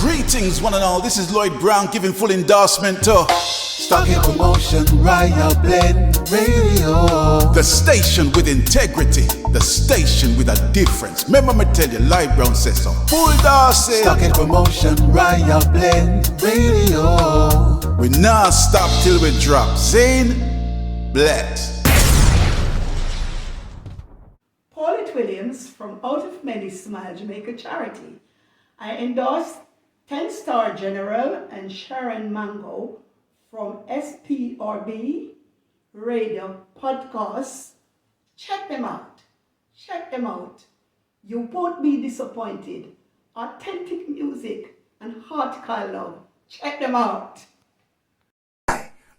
Greetings, one and all. This is Lloyd Brown giving full endorsement to Stuck in Promotion, Royal Blend Radio. the station with integrity, the station with a difference. Remember me tell you, Lloyd Brown says so. Full Darcy. Stuck in Promotion, Royal Blend Radio. We not stop till we drop. Zane, bless. Paulette Williams from Out of Many Smile Jamaica Charity. I endorse 10-Star General and Sharon Mango from SPRB Radio Podcast. Check them out. Check them out. You won't be disappointed. Authentic music and hardcore love. Check them out.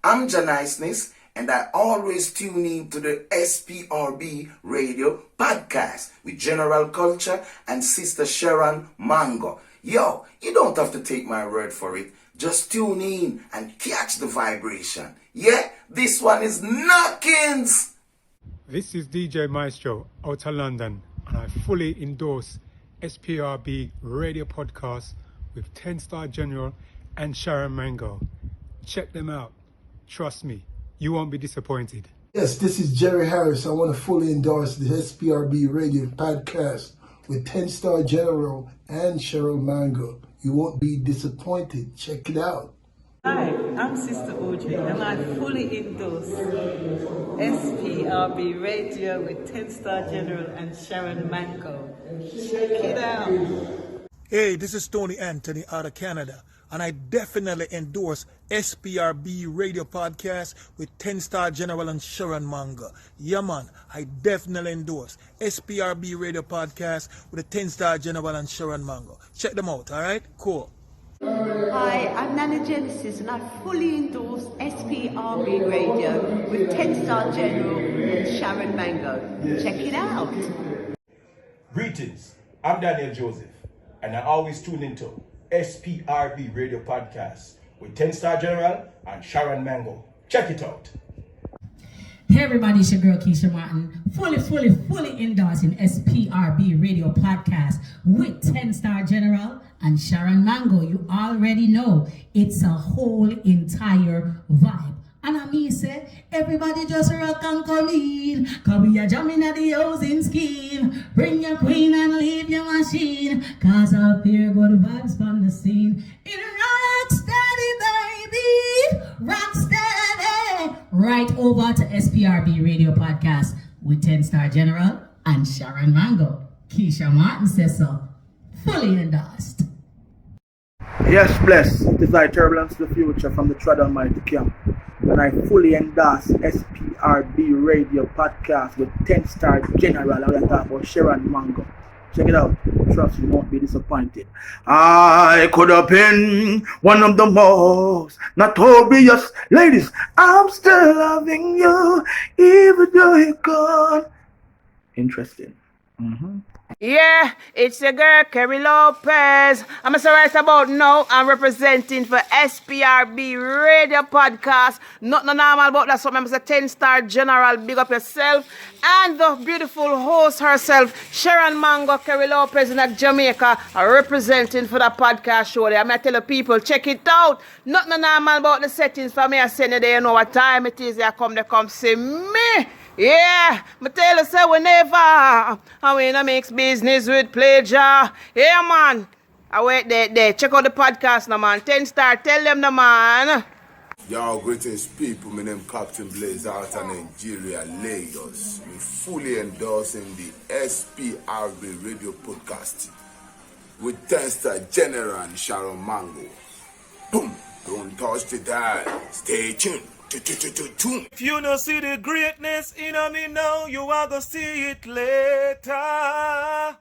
I'm Janiceness, and I always tune in to the SPRB Radio Podcast with General Culture and Sister Sharon Mango. Yo, you don't have to take my word for it. Just tune in and catch the vibration. Yeah, this one is knockings. This is DJ Maestro out of London, and I fully endorse SPRB Radio Podcast with 10-Star General and Sharon Mango. Check them out. Trust me, you won't be disappointed. Yes, this is Jerry Harris. I want to fully endorse the SPRB Radio Podcast with 10-Star General and Cheryl Mango. You won't be disappointed. Check it out. Hi, I'm Sister OJ, and I fully endorse SPRB Radio with 10-Star General and Sharon Mango. Check it out. Hey, this is Tony Anthony out of Canada, and I definitely endorse SPRB Radio Podcast with 10-Star General and Sharon Mango. Yeah, man, I definitely endorse SPRB Radio Podcast with a 10-Star General and Sharon Mango. Check them out, all right? Cool. Hi, I'm Nana Genesis, and I fully endorse SPRB Radio with 10-Star General and Sharon Mango. Check it out. Greetings, I'm Daniel Joseph, and I always tune into SPRB Radio Podcast with 10-Star General and Sharon Mango. Check it out. Hey everybody, it's your girl Keisha Martin, fully endorsing SPRB Radio Podcast with 10-Star General and Sharon Mango. You already know it's a whole entire vibe. And I mean say, everybody just rock and come in, cause we are jamming at the housing scheme. Bring your queen and leave your machine, cause up here good vibes from the scene. In rock steady, baby, rock steady. Right over to SPRB Radio Podcast with 10-Star General and Sharon Mango. Keisha Martin says so. Fully endorsed. Yes, bless. It is I, Turbulence to the Future from the Tread Almighty Camp. And I fully endorse SPRB Radio Podcast with 10-Star General. I'm talking about Sharon Mango. Check it out. Trust you won't be disappointed. I could have been one of the most notorious ladies. I'm still loving you, even though you're gone. Interesting. Yeah, it's your girl, Kerry Lopez. I'm so right about now. I'm representing for SPRB Radio Podcast. Not normal about that. So I'm a 10-Star General. Big up yourself. And the beautiful host herself, Sharon Mango, Kerry Lopez in Jamaica, are representing for the podcast show there. I'm going to tell the people, check it out. Not normal about the settings for me. I send you there, you know what time it is. They come see me. Yeah, I tell you, say whenever I mean I makes business with pleasure. Yeah, man. I wait there. Check out the podcast now, man. 10-Star, tell them the man. Y'all greetings people, my name Captain Blaze out of Nigeria, Lagos. We fully endorsing the SPRB Radio Podcast with 10-Star General and Sharon Mango. Boom! Don't touch the dial. Stay tuned. If you don't see the greatness in me now, you are gonna see it later.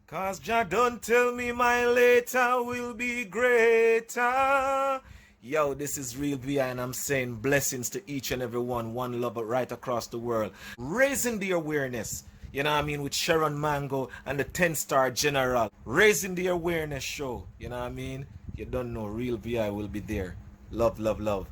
Cause Jah don't tell me my later will be greater. Yo, this is Real VI, and I'm saying blessings to each and every one love right across the world. Raising the awareness, you know what I mean, with Sharon Mango and the 10-Star General. Raising the awareness show, you know what I mean. You don't know, Real VI will be there. Love, love, love.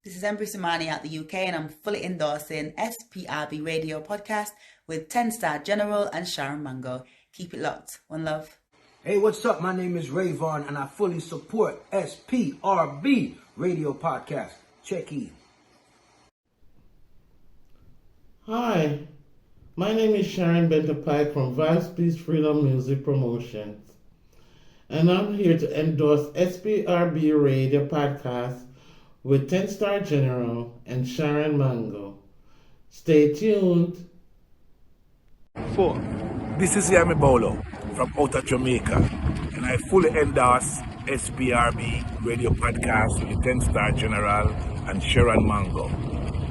This is Embry Somani out the UK, and I'm fully endorsing SPRB Radio Podcast with 10-Star General and Sharon Mango. Keep it locked. One love. Hey, what's up? My name is Rayvon, and I fully support SPRB Radio Podcast. Check in. Hi, my name is Sharon Benter Pike from Vibes Peace Freedom Music Promotions, and I'm here to endorse SPRB Radio Podcast with 10 Star General and Sharon Mango. Stay tuned. 4. This is Yami Bolo from out of Jamaica, and I fully endorse SPRB Radio Podcast with 10 Star General and Sharon Mango.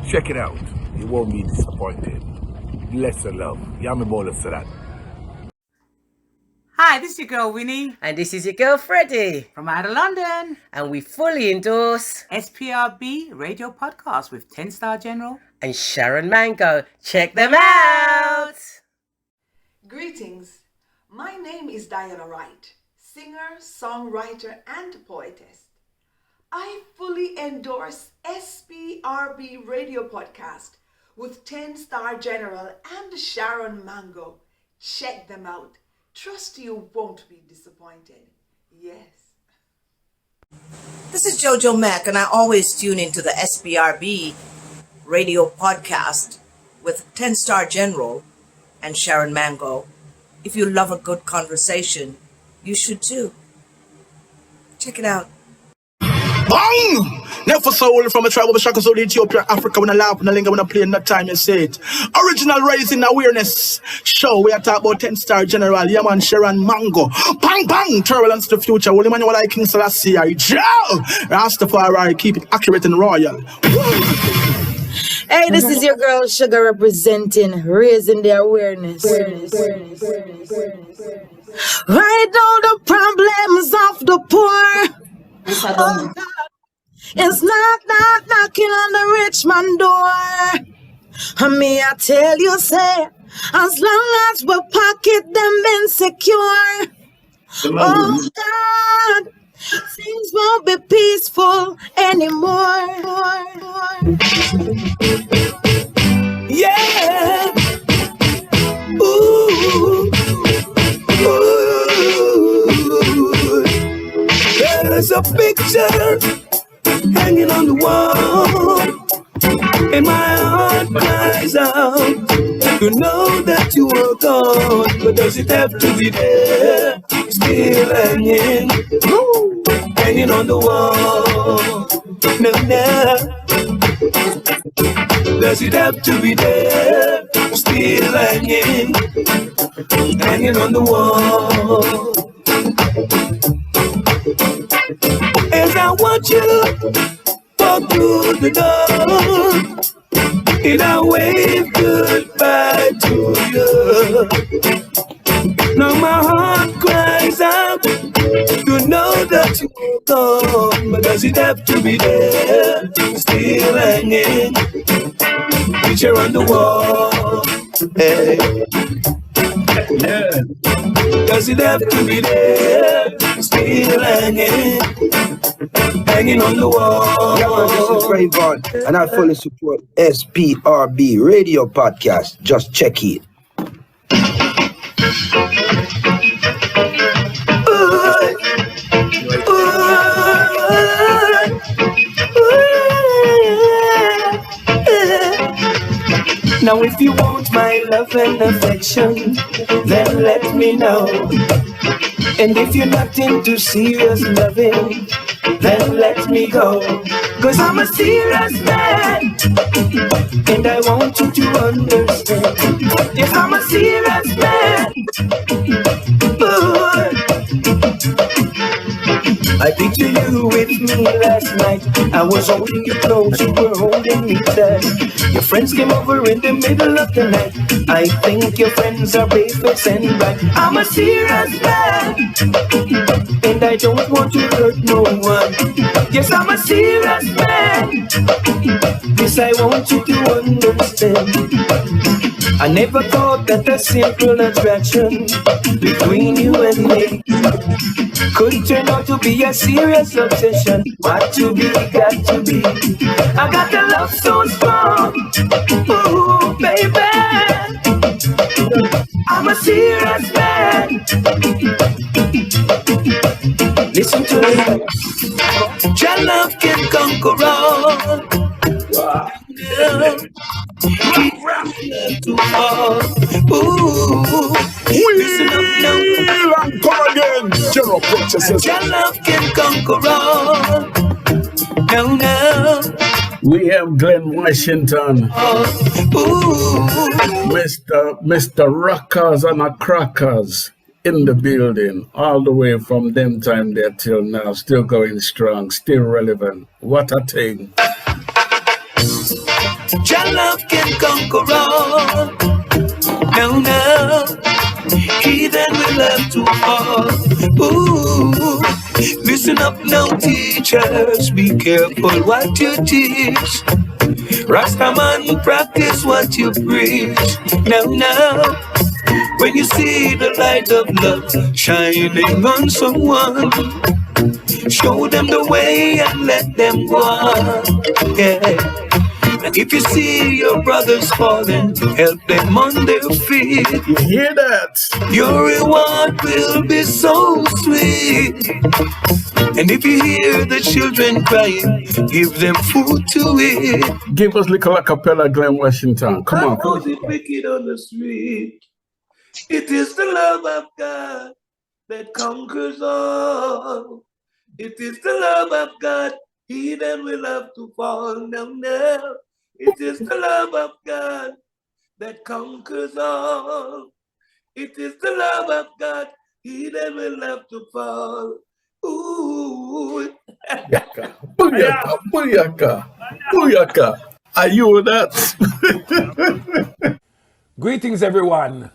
Check it out. You won't be disappointed. Bless and love. Yami Bolo said that. Hi, this is your girl Winnie. And this is your girl Freddie. From out of London. And we fully endorse SPRB Radio Podcast with 10 Star General and Sharon Mango. Check them out. Greetings. My name is Diana Wright, singer, songwriter, and poetess. I fully endorse SPRB Radio Podcast with 10 Star General and Sharon Mango. Check them out. Trust you won't be disappointed. Yes. This is Jojo Mack, and I always tune into the SPRB Radio Podcast with 10 Star General and Sharon Mango. If you love a good conversation, you should too. Check it out. Bang! Never soul from a tribe of Shaka Soul, Ethiopia, Africa. When I laugh, when I linger, when I play, in that time you say it. Original Raising Awareness show. We are talking about 10 Star General, Yaman, Sharon Mango. Bang, bang! Turbulence to the future. Holy man, you like King Selassie. Joe! Rastafari, keep it accurate and royal. Hey, this is your girl Sugar representing Raising the Awareness. Write down the problems of the poor. Oh God, it's not knocking on the rich man door. And me, I tell you, say, as long as we pocket them insecure, oh God, things won't be peaceful anymore. Yeah. Ooh. Ooh. There's a picture hanging on the wall, and my heart cries out to know that you are gone. But does it have to be there, still hanging, hanging on the wall? No, no. Does it have to be there, still hanging, hanging on the wall? As I watch you walk through the door, and I wave goodbye to you. Now my heart cries out to know that you're gone. But does it have to be there, still hanging, picture on the wall? Hey. Yeah. Does it have to be there, still hanging, hanging on the wall? Yeah, this is Rayvon, and I fully support SPRB Radio Podcast. Just check it. Now if you want my love and affection, then let me know. And if you're not into serious loving, then let me go. 'Cause I'm a serious man, and I want you to understand. Yes, I'm a serious man. Ooh. I picture you with me last night. I was holding you close, you were holding me tight. Your friends came over in the middle of the night. I think your friends are baseless and right. I'm a serious man, and I don't want to hurt no one. Yes, I'm a serious man. This I want you to understand. I never thought that the simple attraction between you and me could turn out to be a serious obsession. What to be, got to be. I got the love so strong, ooh, baby. I'm a serious man. Listen to me. Your love can conquer all. To fall. Ooh, listen up now. Come again, General Purchases. Your love can conquer all. No, no. We have Glen Washington, Mr. Rockers and a Crackers in the building, all the way from them time there till now, still going strong, still relevant. What a thing. Your love can conquer all. No, no. Heathen will have to fall. Ooh, listen up now, teachers. Be careful what you teach. Rastaman, practice what you preach. Now, now, when you see the light of love shining on someone, show them the way and let them go on. Yeah. And if you see your brothers falling, help them on their feet. You hear that? Your reward will be so sweet. And if you hear the children crying, give them food to eat. Give us little acapella, Glen Washington. Come on. How the wicked on the street. It is the love of God that conquers all. It is the love of God. He then will have to fall. No, no. It is the love of God that conquers all. It is the love of God. He then will have to fall. Ooh. Booyaka, booyaka, booyaka, booyaka. Are you with that? Greetings, everyone.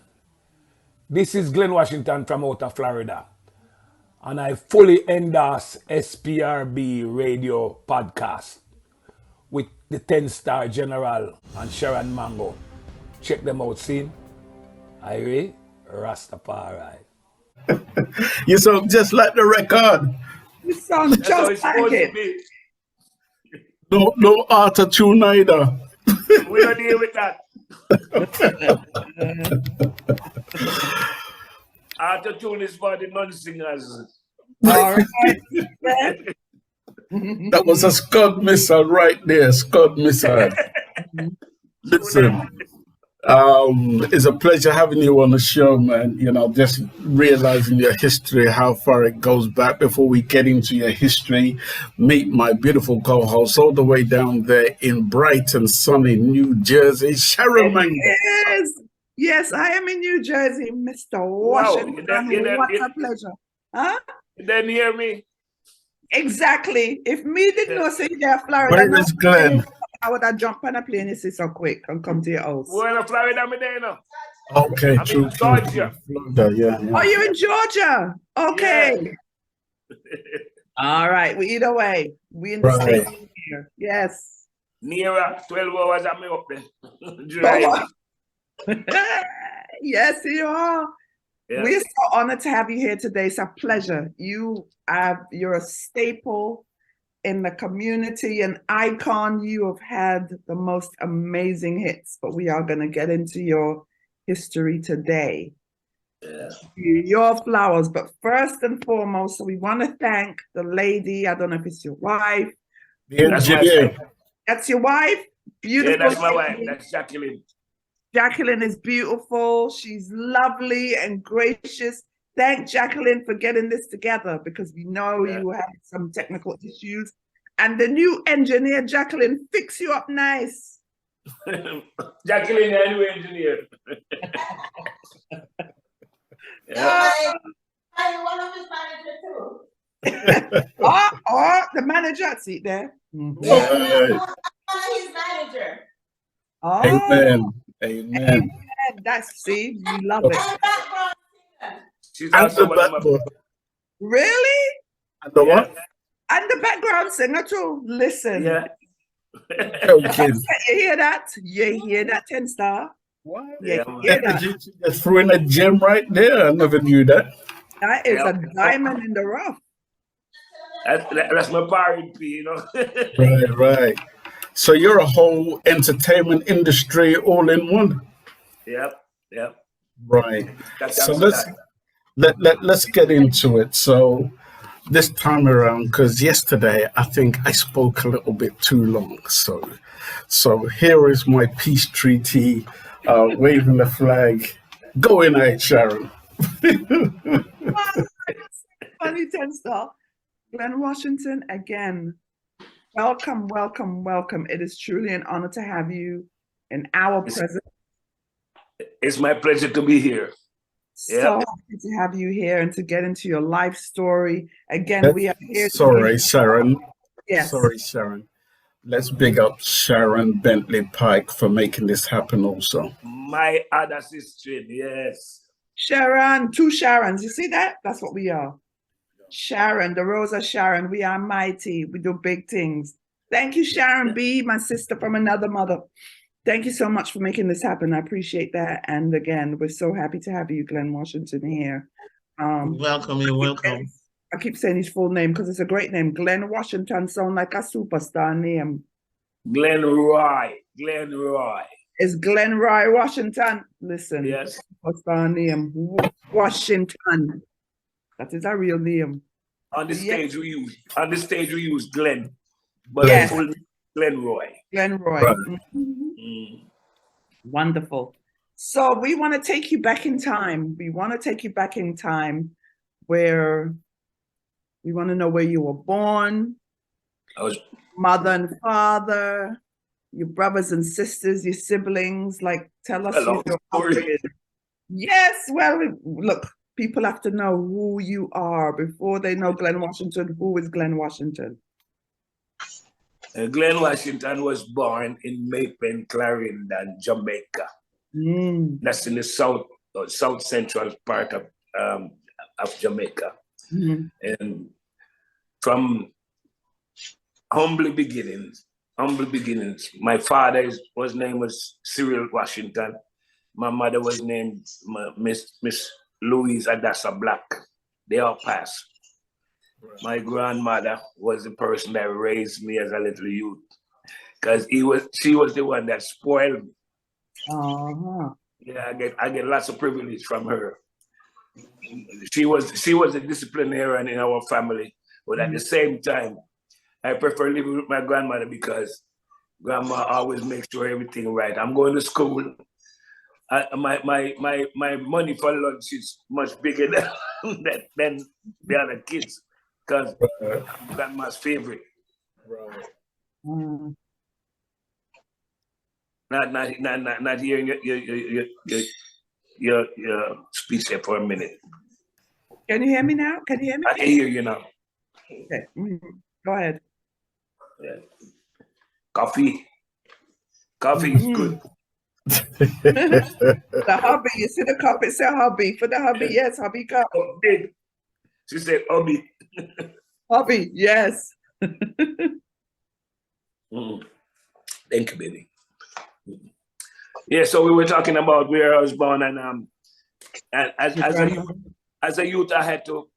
This is Glen Washington from out of Florida, and I fully endorse SPRB Radio Podcast with the 10-star General and Sharon Mango. Check them out soon. Irie Rastafari. You sound just like the record. You sound just like it. No auto-tune either. We don't deal with that. Auto-tune is for the non-singers. All right. That was a Scud missile right there. Scud missile. Listen, it's a pleasure having you on the show, man. You know, just realizing your history, how far it goes back. Before we get into your history, meet my beautiful co-host all the way down there in Brighton, sunny New Jersey, Sharon Mango. Yes, I am in New Jersey, Mr. Washington. What a pleasure. Huh? You didn't hear me? Exactly. If me didn't know say you're Florida, Where is Glen? I would have jumped on a plane and so quick and come to your house. We're in Florida, me there now. Okay, I'm true. in Georgia. Florida, yeah. Oh, you're in Georgia? Okay. All right. Well, either way, we in the States here. Yes. Nearer 12 hours I'm up there. Yes, you are. Yeah. We're so honored to have you here today. It's a pleasure. You're a staple in the community, an icon. You have had the most amazing hits, but we are going to get into your history today. Yeah. Your flowers. But first and foremost, we want to thank the lady. I don't know if it's your wife. That's your wife? Beautiful. Yeah, that's my wife. That's Jacqueline. Jacqueline is beautiful. She's lovely and gracious. Thank Jacqueline for getting this together, because we know you had some technical issues. And the new engineer, Jacqueline, fix you up nice. Jacqueline, the new engineer. I'm one of his managers too. The manager, see there. I'm his manager. Oh. Amen. That's, see, you love it. She's also one of my... Really? And the what? And the background singer too. Listen. Yeah. Okay. You hear that? You hear that, 10-star? What? Yeah, you hear that? You just threw in a gem right there. I never knew that. That is a diamond in the rough. That's my parent, you know. Right. So you're a whole entertainment industry all in one. Yep. Right. So That. let's get into it. So this time around, because yesterday I think I spoke a little bit too long. So here is my peace treaty, waving the flag. Go in, Sharon. Funny 10-star. Glen Washington, again, welcome, welcome, welcome. It is truly an honor to have you in our presence. It's my pleasure to be here. So happy to have you here and to get into your life story. Again, we are here. Sorry, Sharon. Yes. Sorry, Sharon. Let's big up Sharon Bentley Pike for making this happen also. My other sister, yes. Sharon, two Sharons. You see that? That's what we are. Sharon, the Rosa Sharon. We are mighty. We do big things. Thank you, Sharon B., my sister from another mother. Thank you so much for making this happen. I appreciate that. And again, we're so happy to have you, Glen Washington, here. Welcome, you're welcome. I keep saying his full name because it's a great name. Glen Washington sound like a superstar name. Glenroy. It's Glenroy Washington. Listen, yes. Superstar name. Washington. That is a real name. On the stage we use Glen, but full name Glenroy. Glenroy. Wonderful. So we want to take you back in time. We want to take you back in time where we want to know where you were born, mother and father, your brothers and sisters, your siblings. Like, tell us your story. Yes, well, look, people have to know who you are before they know Glen Washington. Who is Glen Washington? Glen Washington was born in Maypen, Clarendon, Jamaica. That's in the south central part of Jamaica. And from humble beginnings. My father was name was Cyril Washington. My mother was named Miss Louise Adassa Black. They all passed. My grandmother was the person that raised me as a little youth, because she was the one that spoiled me. Yeah, I get lots of privilege from her. She was a disciplinarian in our family, but at the same time, I prefer living with my grandmother because grandma always makes sure everything right. I'm going to school. My money for lunch is much bigger than the other kids, because I'm grandma's favorite. Not hearing your speech there for a minute. Can you hear me now? Can you hear me? I can hear you now. Okay, go ahead. Yeah. Coffee is good. The hubby, you see the cup, it said hubby. For the hubby, yes, hubby cup. Oh, she said hubby. Hubby, yes. Thank you, baby. Yeah, so we were talking about where I was born, and as a youth, I had to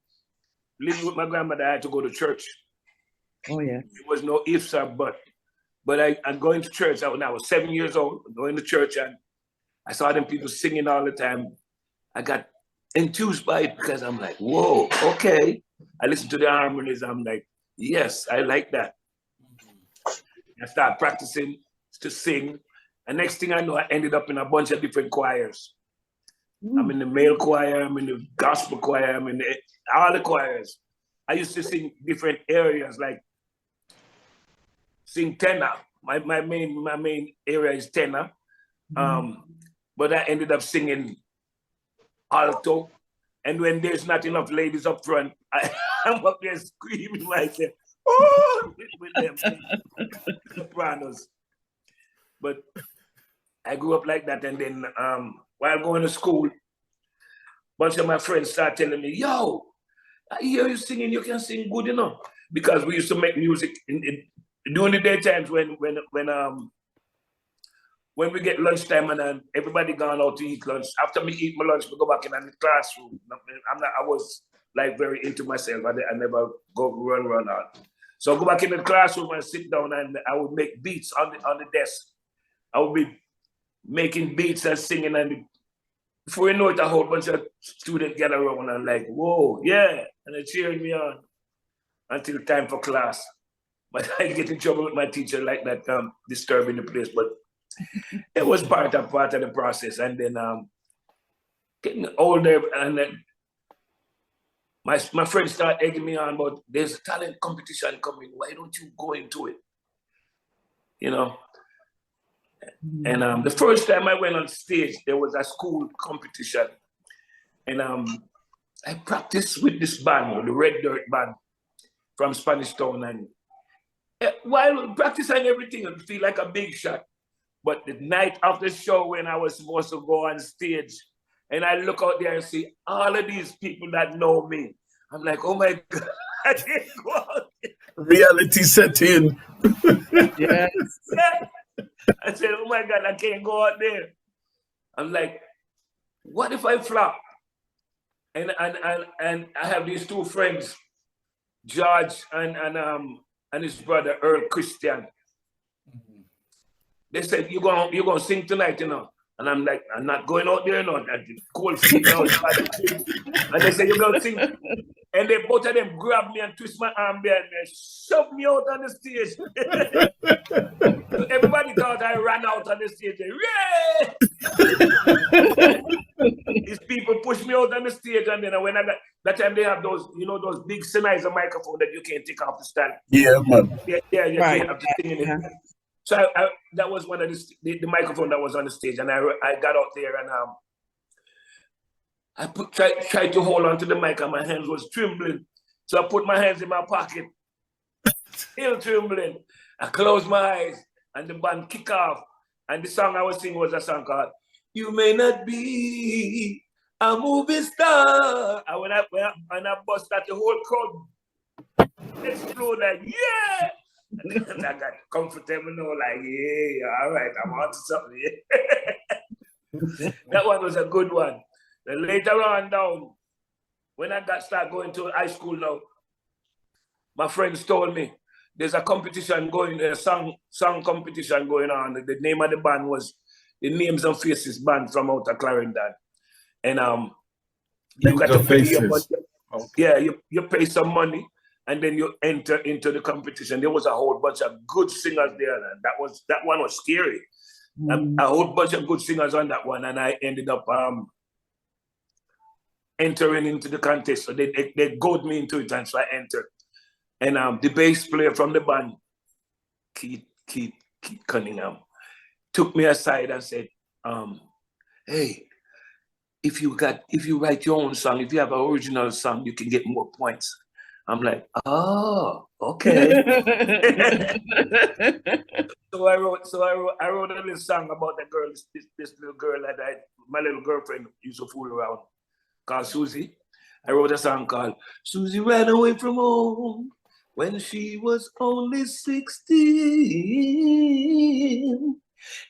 live with my grandmother. I had to go to church. Oh yeah. There was no ifs or buts. But I'm going to church when I was 7 years old, going to church, and I saw them people singing all the time. I got enthused by it because I'm like, whoa, okay. I listened to the harmonies. I'm like, yes, I like that. I started practicing to sing. And next thing I know, I ended up in a bunch of different choirs. I'm in the male choir, I'm in the gospel choir, I'm in all the choirs. I used to sing different areas, like sing tenor. My main area is tenor. But I ended up singing alto. And when there's not enough ladies up front, I'm up there screaming like that. Oh, with them sopranos. But I grew up like that, and then while going to school, a bunch of my friends started telling me, yo, I hear you singing, you can sing good enough. Because we used to make music during the daytimes when we get lunchtime and everybody gone out to eat lunch. After me eat my lunch, we go back in the classroom. I was like very into myself. I never go run out. So I go back in the classroom and sit down, and I would make beats on the desk. I would be making beats and singing, and before you know it, a whole bunch of students get around and like, whoa, yeah, and they cheering me on until time for class. But I get in trouble with my teacher like that, disturbing the place. But it was part of the process. And then getting older, and then my friends start egging me on, but there's a talent competition coming. Why don't you go into it? You know. And the first time I went on stage, there was a school competition, and I practiced with this band, the Red Dirt Band from Spanish Town, and while practicing everything, I feel like a big shot. But the night of the show, when I was supposed to go on stage, and I look out there and see all of these people that know me, I'm like, oh my God, I can't go out there. Reality set in. Yes. I said, oh my God, I can't go out there. I'm like, what if I flop? And I have these two friends, George and his brother Earl Christian. They said, you're gonna sing tonight, you know. And I'm like, I'm not going out there, no. Cold feet now. And they said, you're gonna sing. And they both of them grabbed me and twist my arm there and they shoved me out on the stage. So everybody thought I ran out on the stage. These people pushed me out on the stage, and then when I got that time, they have those, you know, those big Sennheiser microphone that you can't take off the stand. Yeah, man. Yeah, you Right. can't have to sing in it. So that was one of the microphone that was on the stage, and I got out there and I tried to hold on to the mic, and my hands was trembling. So I put my hands in my pocket, still trembling. I closed my eyes, and the band kick off. And the song I was singing was a song called "You May Not Be a Movie Star." And when I bust that, the whole crowd exploded like, yeah! And I got comfortable now, like, yeah, all right, I'm on to something. That one was a good one. Then later on down, when I started going to high school now, my friends told me there's a competition going, a song competition going on. The name of the band was the Names and Faces Band from out of Clarendon. And you got to pay your money. Okay. Yeah, you pay some money and then you enter into the competition. There was a whole bunch of good singers there, and that one was scary. A whole bunch of good singers on that one, and I ended up entering into the contest. So they goad me into it, and so I entered. And the bass player from the band, Keith Cunningham, took me aside and said, hey, if you write your own song, if you have an original song, you can get more points. I'm like, oh, okay. So I wrote a little song about the girl, this little girl that my little girlfriend used to fool around, called Susie. I wrote a song called Susie Ran Away From Home when she was only 16.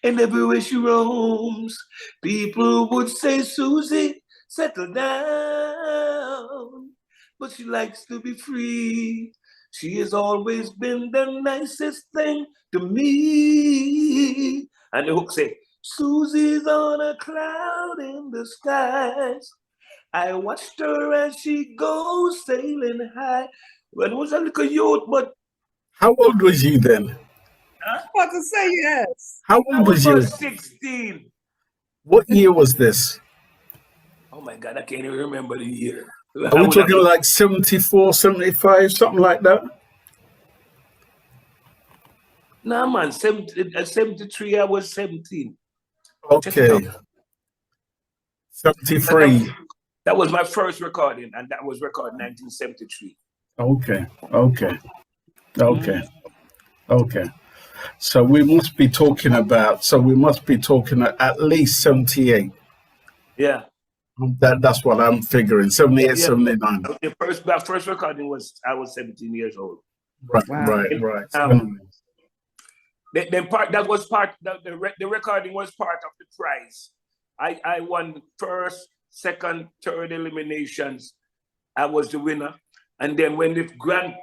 And everywhere she roams, people would say, Susie, settle down. But she likes to be free. She has always been the nicest thing to me. And the hook say, Susie's on a cloud in the skies. I watched her as she goes sailing high. When I was a little youth, but... How old was you then? I was about to say yes. How old was you? 16. What year was this? Oh my God, I can't even remember the year. Are we talking like 74, 75, something like that? Nah, man, 73, I was 17. Okay. 73. That was my first recording, and that was recorded in 1973. Okay. So we must be talking at least 78. Yeah. That's what I'm figuring. 78, 79. My first recording I was 17 years old. Right. The recording was part of the prize. I won first, second, third eliminations. I was the winner. And then when the grand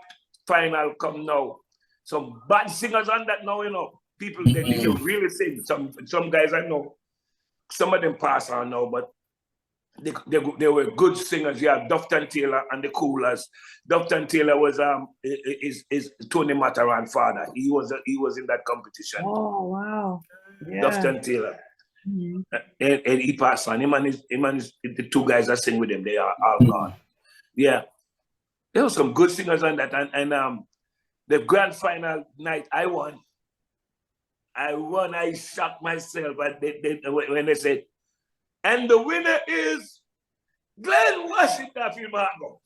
final come now, some bad singers on that now, you know, people that they can really sing. Some guys I know, some of them pass on now, but they were good singers. You had Dufton Taylor and the Coolers. Dufton Taylor was is Tony Mataran's father. He was in that competition. Oh wow. Yeah. Dufton Taylor. And he passed on. Him and the two guys that sing with him, they are all gone. Yeah. There were some good singers on that. And the grand final night I won. I shocked myself when they said, and the winner is Glen Washington. Oh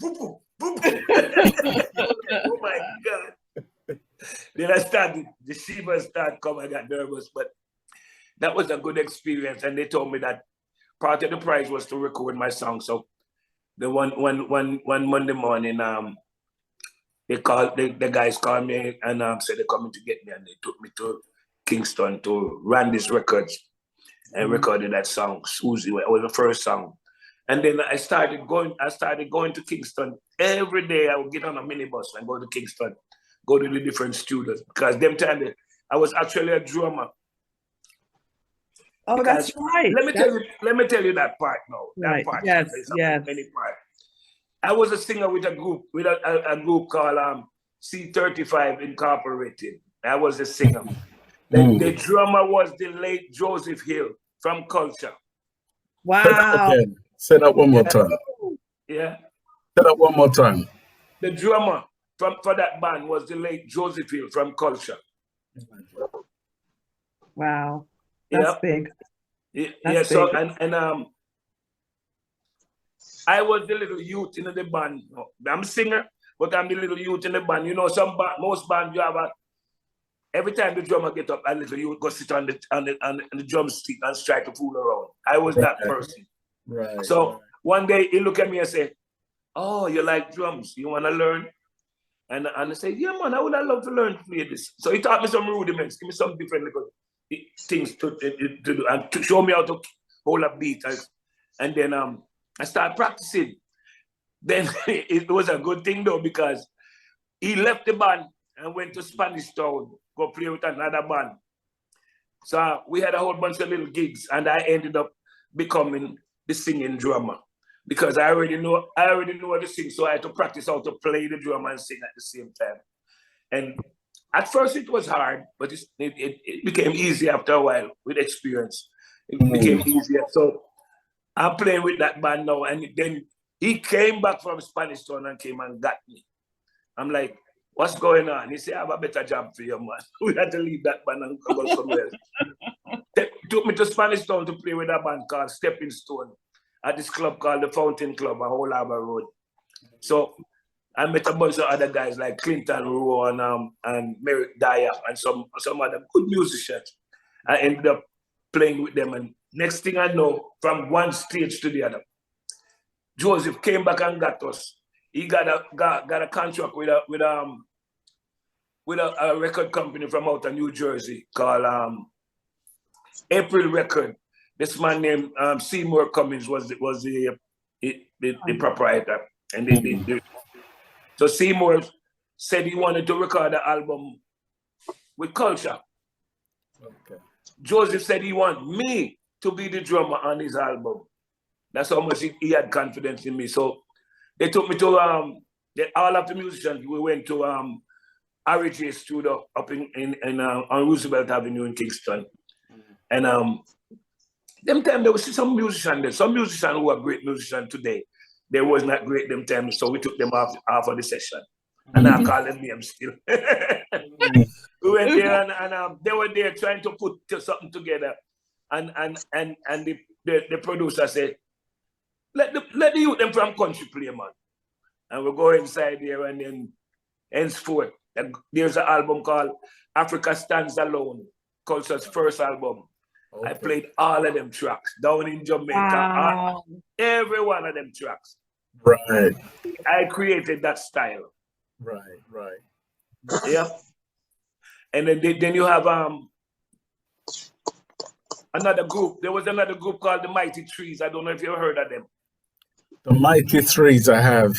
my God. Then I started, the shivers started coming, I got nervous, but that was a good experience. And they told me that part of the prize was to record my song. So the one Monday morning, the guys called me and said they're coming to get me, and they took me to Kingston to Randy's Records and recorded that song, Susie. It was the first song. And then I started going to Kingston. Every day I would get on a minibus and go to Kingston, go to the different studios, because them time I was actually a drummer. Oh, because that's right. Let me tell you that part now. Right. That part. Yes. Yes. Many part. I was a singer with a group called C35 Incorporated. I was a singer. The drummer was the late Joseph Hill from Culture. Wow. Say that one more time. Yeah. Say that one more time. The drummer for that band was the late Joseph Hill from Culture. Wow. That's big. Yeah. So and I was the little youth in the band. I'm a singer, but I'm the little youth in the band. You know, most bands you have every time the drummer get up, a little youth go sit on the drumstick and try to fool around. I was that person. Right. So one day he looked at me and said, "Oh, you like drums? You want to learn?" And I said, "Yeah, man, I would love to learn to play this." So he taught me some rudiments, give me some different little things to do, and to show me how to hold a beat. And then I started practicing. Then it was a good thing though, because he left the band and went to Spanish Town, go play with another band. So we had a whole bunch of little gigs, and I ended up becoming the singing drummer, because I already know how to sing, so I had to practice how to play the drum and sing at the same time. And at first it was hard, but it became easy after a while with experience. It became easier. So I'm playing with that band now, and then he came back from Spanish Town and came and got me. I'm like, "What's going on?" He said, "I have a better job for you, man." We had to leave that band and go somewhere else. Took me to Spanish Town to play with a band called Stepping Stone at this club called the Fountain Club on Old Harbour Road. So I met a bunch of other guys like Clinton Rowe and Merrick Dyer and some other good musicians. I ended up playing with them, and next thing I know, from one stage to the other, Joseph came back and got us. He got a contract with a record company from out of New Jersey called April Record. This man named Seymour Cummings was the proprietor, and so Seymour said he wanted to record an album with Culture. Okay. Joseph said he wanted me to be the drummer on his album. That's how much he had confidence in me. So they took me to all of the musicians. We went to RJ studio up on Roosevelt Avenue in Kingston. And them time there was some musicians there. Some musicians who are great musicians today, they was not great them time, so we took them off of the session. And I call them names still. We went there and they were there trying to put something together. And the producer said, let the youth them from country play, man. And we go inside there, and then henceforth, there's an album called Africa Stands Alone, Culture's first album. Okay. I played all of them tracks down in Jamaica. Wow. Every one of them tracks. Right. I created that style. Right. Yeah. And then you have another group. There was another group called the Mighty Trees. I don't know if you ever heard of them. The Mighty Threes, I have.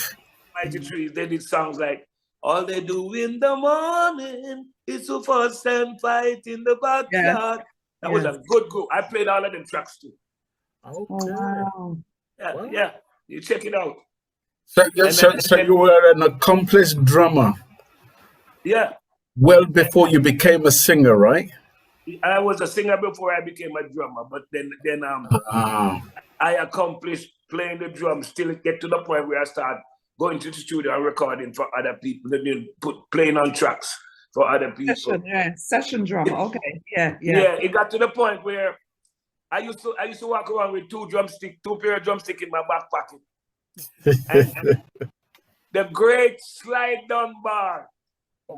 Mighty Trees. They did songs like "All They Do in the Morning Is to Fuss and Fight in the Backyard." That was a good group. I played all of them tracks too. Okay. Oh, wow. Yeah. You check it out. So, And so you were an accomplished drummer yeah, well before you became a singer, right? I was a singer before I became a drummer, but then Ah, I accomplished playing the drums till it get to the point where I start going to the studio and recording for other people, then playing on tracks for other people. Session drummer. Okay, yeah. Yeah, it got to the point where I used to walk around with two pair of drumsticks in my back pocket. And the great slide down bar.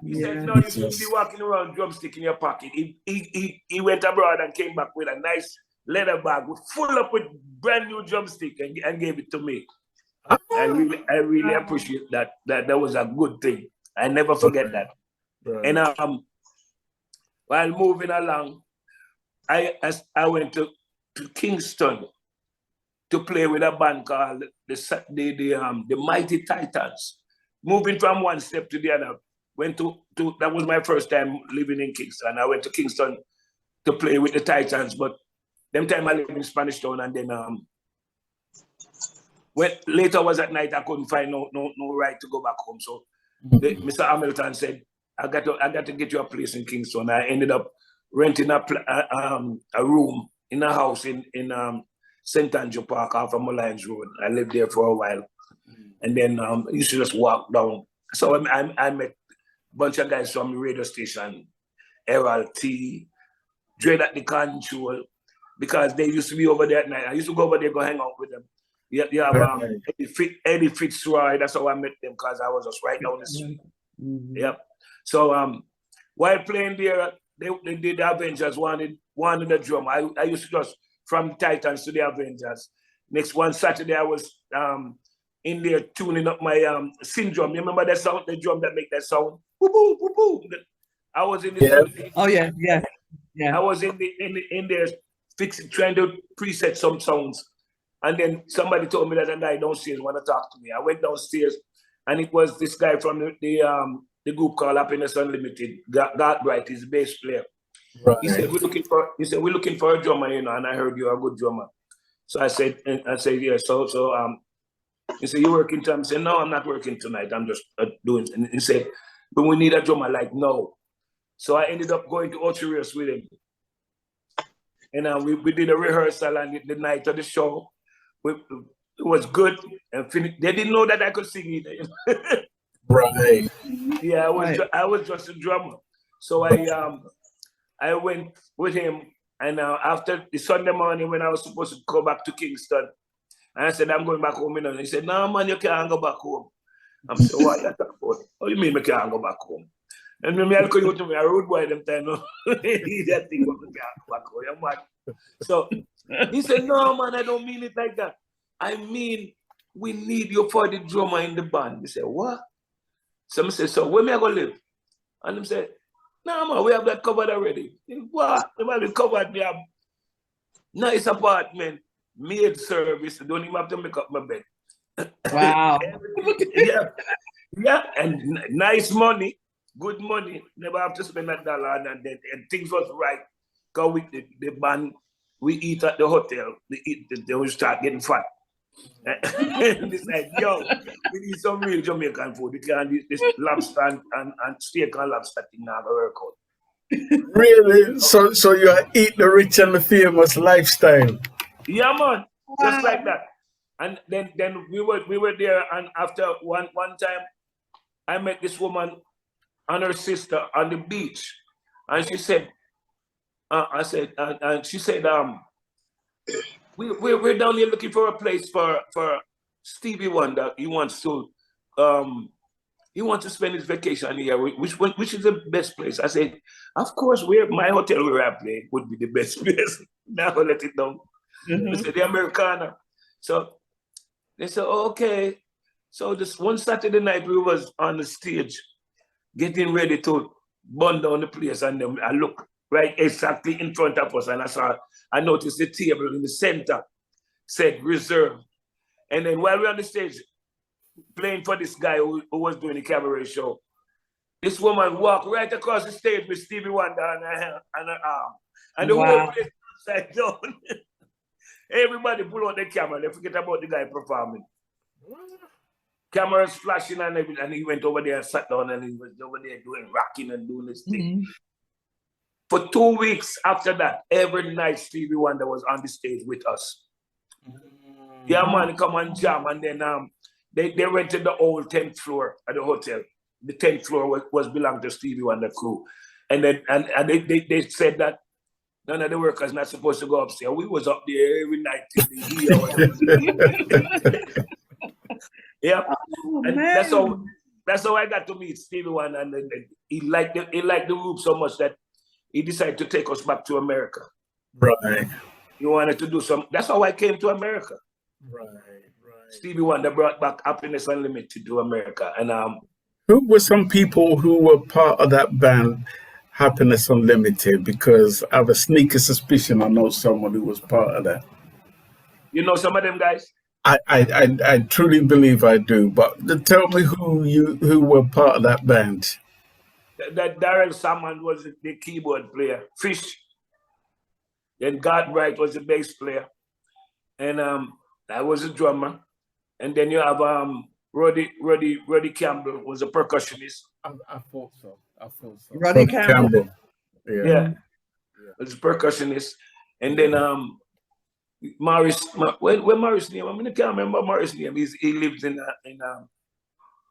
He said, no, you shouldn't be walking around drumstick in your pocket. He went abroad and came back with a nice leather bag full up with brand new drumstick and gave it to me. I really appreciate that. That was a good thing. I never forget that. Right. And while moving along, I went to Kingston to play with a band called the Mighty Titans. Moving from one step to the other, went to that was my first time living in Kingston. I went to Kingston to play with the Titans, but them time I lived in Spanish Town, and then when later was at night, I couldn't find no ride to go back home. So Mr. Hamilton said, I got to get you a place in Kingston. I ended up renting a room in a house in St. Andrew Park off of Mullines Road. I lived there for a while. And then I used to just walk down. So I met a bunch of guys from the radio station, Errol T, Dread at the Control, because they used to be over there at night. I used to go over there, go hang out with them. You have Eddie Fitzroy, that's how I met them, because I was just right down the street. Yep. So while playing there, they did the Avengers, wanted a drum. I used to just from Titans to the Avengers. Next one Saturday, I was in there tuning up my syndrome. You remember that sound, the drum that make that sound? Boop, boop, boop, boop. I was in the Oh yeah. I was in there trying to preset some sounds. And then somebody told me that a guy downstairs want to talk to me. I went downstairs, and it was this guy from the group called Happiness Unlimited. Gartbright, he's a bass player. Right. He said, we're looking for a drummer, you know, and I heard you're a good drummer. So I said, yeah. So he said, you working tonight? I said, no, I'm not working tonight. I'm just doing. And he said, but we need a drummer. Like, no. So I ended up going to Ocherius with him. And we did a rehearsal, and the night of the show, it was good and finished. They didn't know that I could sing either. Right. Yeah, I was just a drummer. So I went with him, and after the Sunday morning when I was supposed to go back to Kingston, and I said, I'm going back home. And he said, no, man, you can't go back home. I'm saying, what you talking about? What do you mean I can't go back home? And when I call to me, a road boy them time, no, that thing, but I can't go back home. You're mad. So he said, no, man, I don't mean it like that. I mean, we need you for the drummer in the band. He said, what? So I said, so where me I go live? And he said, no, man, we have that covered already. What? They have covered. We have nice apartment, maid service. Don't even have to make up my bed. Wow. Yeah, and nice money, good money. Never have to spend $1, and things was right. Because the band, we eat at the hotel. Then we start getting fat. It's like, yo, we need some real Jamaican food. We can't eat this lobster and steak and lobster thing now work out. Really? So you eat the rich and the famous lifestyle. Yeah, man. Just like that. And then we were there, and after one time I met this woman and her sister on the beach. And she said, she said, we're down here looking for a place for Stevie Wonder. He wants to spend his vacation here. Which is the best place? I said, of course, my hotel where I play would be the best place. Now let it down. They said the Americana. So they said, oh, okay. So this one Saturday night we was on the stage getting ready to burn down the place, and then I look right exactly in front of us, and I noticed the table in the center said reserve. And then while we're on the stage playing for this guy who was doing the cabaret show, this woman walked right across the stage with Stevie Wonder on her arm. And the whole place was upside down. Everybody pull out the camera. They forget about the guy performing. Cameras flashing and everything. And he went over there and sat down and he was over there doing rocking and doing this thing. For 2 weeks after that, every night Stevie Wonder was on the stage with us. Yeah, man, come and jam. And then they rented the old 10th floor at the hotel. The 10th floor was belonged to Stevie Wonder crew. And then and they said that none of the workers not supposed to go upstairs. We was up there every night till the yeah. Oh, and man. that's how I got to meet Stevie Wonder, and he liked the group so much that he decided to take us back to America. Right. He wanted to do some. That's how I came to America. Right. Stevie Wonder brought back Happiness Unlimited to America, and who were some people who were part of that band, Happiness Unlimited? Because I have a sneaky suspicion I know someone who was part of that. You know some of them guys? I truly believe I do, but tell me who were part of that band. That Darrell Salmon was the keyboard player. Fish. Then God Bright was the bass player, and I was a drummer. And then you have Roddy Campbell was a percussionist. I thought so. Roddy Campbell. Yeah. Was a percussionist. And then Morris, where Morris name? I mean, I can't remember Morris name. He lives in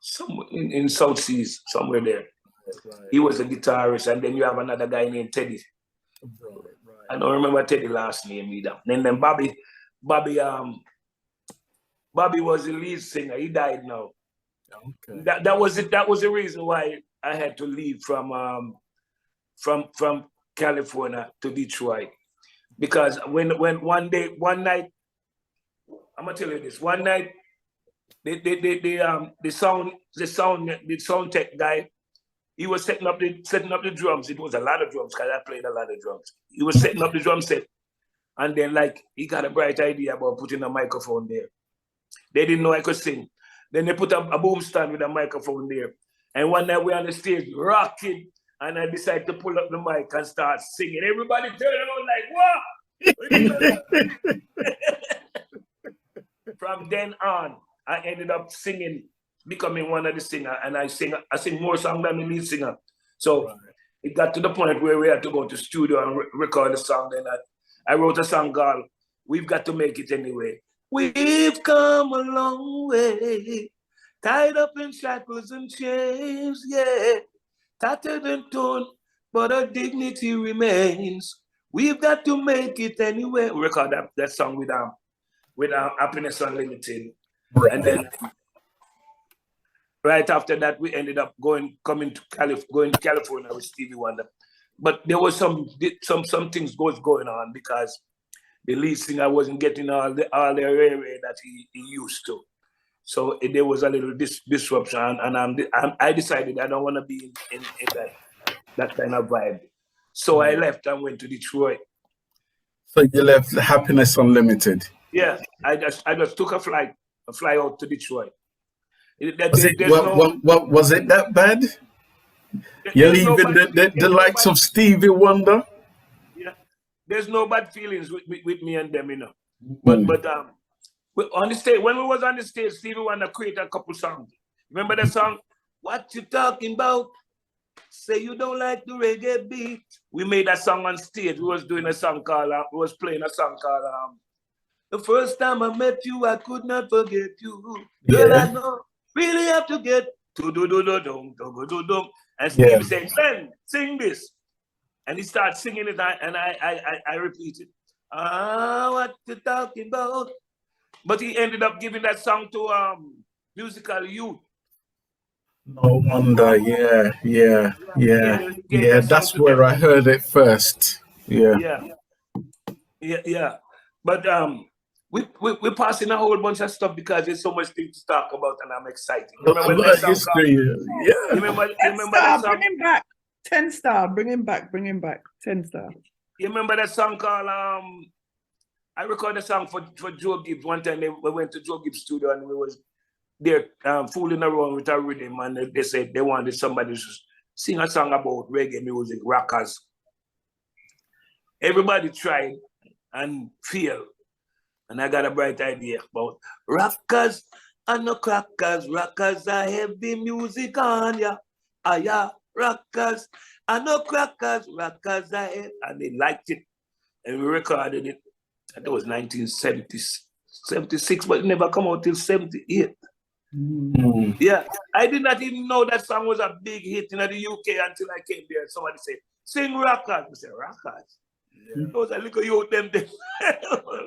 somewhere in South Seas, somewhere there. Right. He was a guitarist, and then you have another guy named Teddy. Right. I don't remember Teddy's last name either. And then Bobby was the lead singer. He died now. Okay. That was it. That was the reason why I had to leave from California to Detroit, because when one night, I'm gonna tell you this. One night, the sound tech guy, he was setting up the drums. It was a lot of drums because I played a lot of drums. He was setting up the drum set, and then he got a bright idea about putting a microphone there. They didn't know I could sing. Then they put a boom stand with a microphone there. And one night we're on the stage rocking, and I decided to pull up the mic and start singing. Everybody turned around like, what? From then on, I ended up singing, becoming one of the singers, and I sing more songs than the lead singer. So it got to the point where we had to go to studio and record a song. Then I wrote a song called "We've Got to Make It Anyway." We've come a long way, tied up in shackles and chains, yeah, tattered and torn, but our dignity remains. We've got to make it anyway. We record that song with Happiness Unlimited, and then right after that we ended up going to California with Stevie Wonder. But there was some things going on because the lead singer wasn't getting all the area that he used to. So there was a little disruption, and I decided I don't want to be in that kind of vibe. So I left and went to Detroit. So you left Happiness Unlimited? Yeah, I just took a fly out to Detroit. Was it that bad? You're leaving the likes of Stevie Wonder? There's no bad feelings with me and them, you know. But on the stage, when we was on the stage, Stevie Wonder created a couple songs. Remember the song, "What You Talking About? Say You Don't Like the Reggae Beat." We made that song on stage. We was doing a song called, playing a song called "The First Time I Met You, I Could Not Forget You. Girl, I know, really have to get to-do-do-do-dum. And Stevie said, "Glenn, sing this." And he started singing it, and I repeated, "What you talking about?" But he ended up giving that song to Musical Youth. No wonder, yeah. That's where I heard it first. Yeah. But we're passing a whole bunch of stuff because there's so much things to talk about, and I'm excited. Remember that song? Yeah. Remember that song? Bring him back. 10 Star. Bring him back. 10 Star. You remember that song called I recorded a song for Joe Gibbs. One time we went to Joe Gibbs' studio and we was there fooling around with a rhythm, and they said they wanted somebody to sing a song about reggae music, rockers. Everybody tried and failed. And I got a bright idea about rockers and no crackers. Rockers are heavy music on ya. Ah, yeah, rockers and no crackers. Rockers are heavy. And they liked it. And we recorded it. That was 1976, but it never come out till 78. Yeah, I did not even know that song was a big hit in the UK until I came there. Somebody said, sing rockers. We said, rockers? Yeah. Those are little youth, them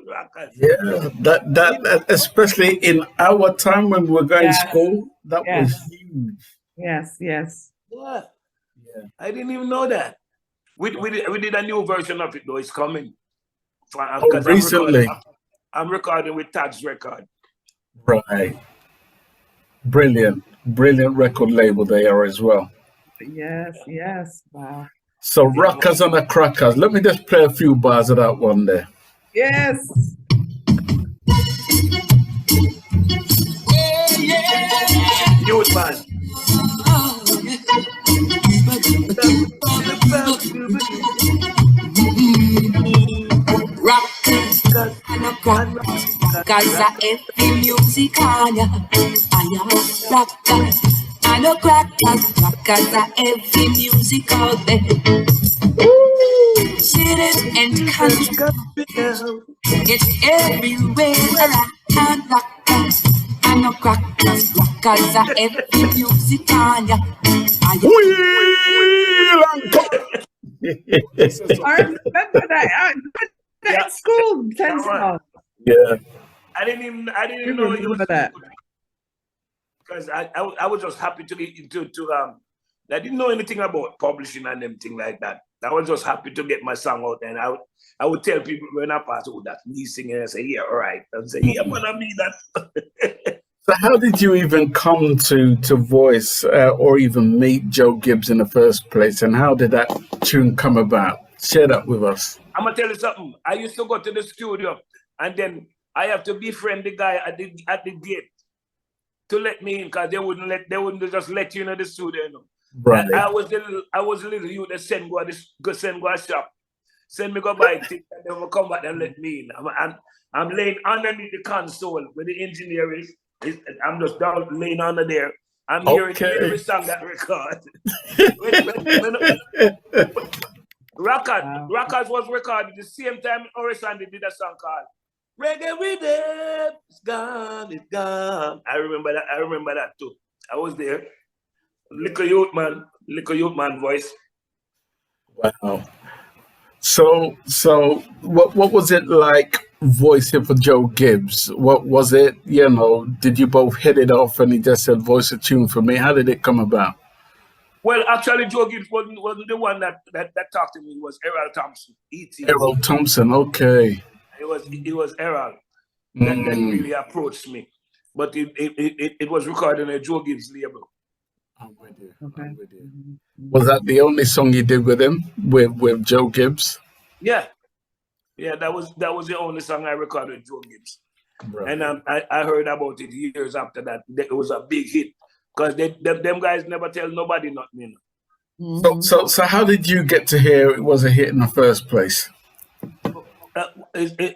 rockers. Yeah, that especially in our time when we were going to school, that was huge. Yes. Yeah. I didn't even know that. We did a new version of it though. It's coming. Recently. I'm recording with Tad's record. Right. Brilliant record label they are as well. Yes. Wow. So rockers and the crackers. Let me just play a few bars of that one there. Yes. Youth man. Rockers and a crackers, cause I every music on ya. I am rockers and a crackers, rockers are every music out there. Cities and country, it's everywhere. And rockers and a crackers, rockers are every music on ya. I remember that at school. Yeah. I didn't even know it was that. Because I was just happy to get into I didn't know anything about publishing and anything like that. I was just happy to get my song out, and I would tell people when I pass, oh, that's me singing, and I say, yeah, all right. And say, yeah, but I mean that. So how did you even come to voice or even meet Joe Gibbs in the first place, and how did that tune come about? Share that with us. I'm gonna tell you something. I used to go to the studio, and then I have to befriend the guy at the gate to let me in, because they wouldn't just let you in the studio. You know? Right. I was a little youth that send go a shop, send me go buy things, and then will come back and let me in. I'm laying underneath the console where the engineer is. I'm just down laying under there. I'm hearing every song that record. Rockers was recorded the same time Horace Andy did a song called Reggae with it. It's gone. I remember that too. I was there. Little youth man voice. Wow. So what was it like voicing for Joe Gibbs? What was it, did you both hit it off and he just said, voice a tune for me? How did it come about? Well, actually, Joe Gibbs wasn't the one that talked to me. It was Errol Thompson. Errol Thompson, okay. It was Errol that really approached me. But it was recorded on a Joe Gibbs label. I'm with you. Okay. Was that the only song you did with him, with Joe Gibbs? Yeah, that was the only song I recorded with Joe Gibbs. Right. And I heard about it years after that. It was a big hit because them guys never tell nobody nothing. You know? So how did you get to hear it was a hit in the first place? I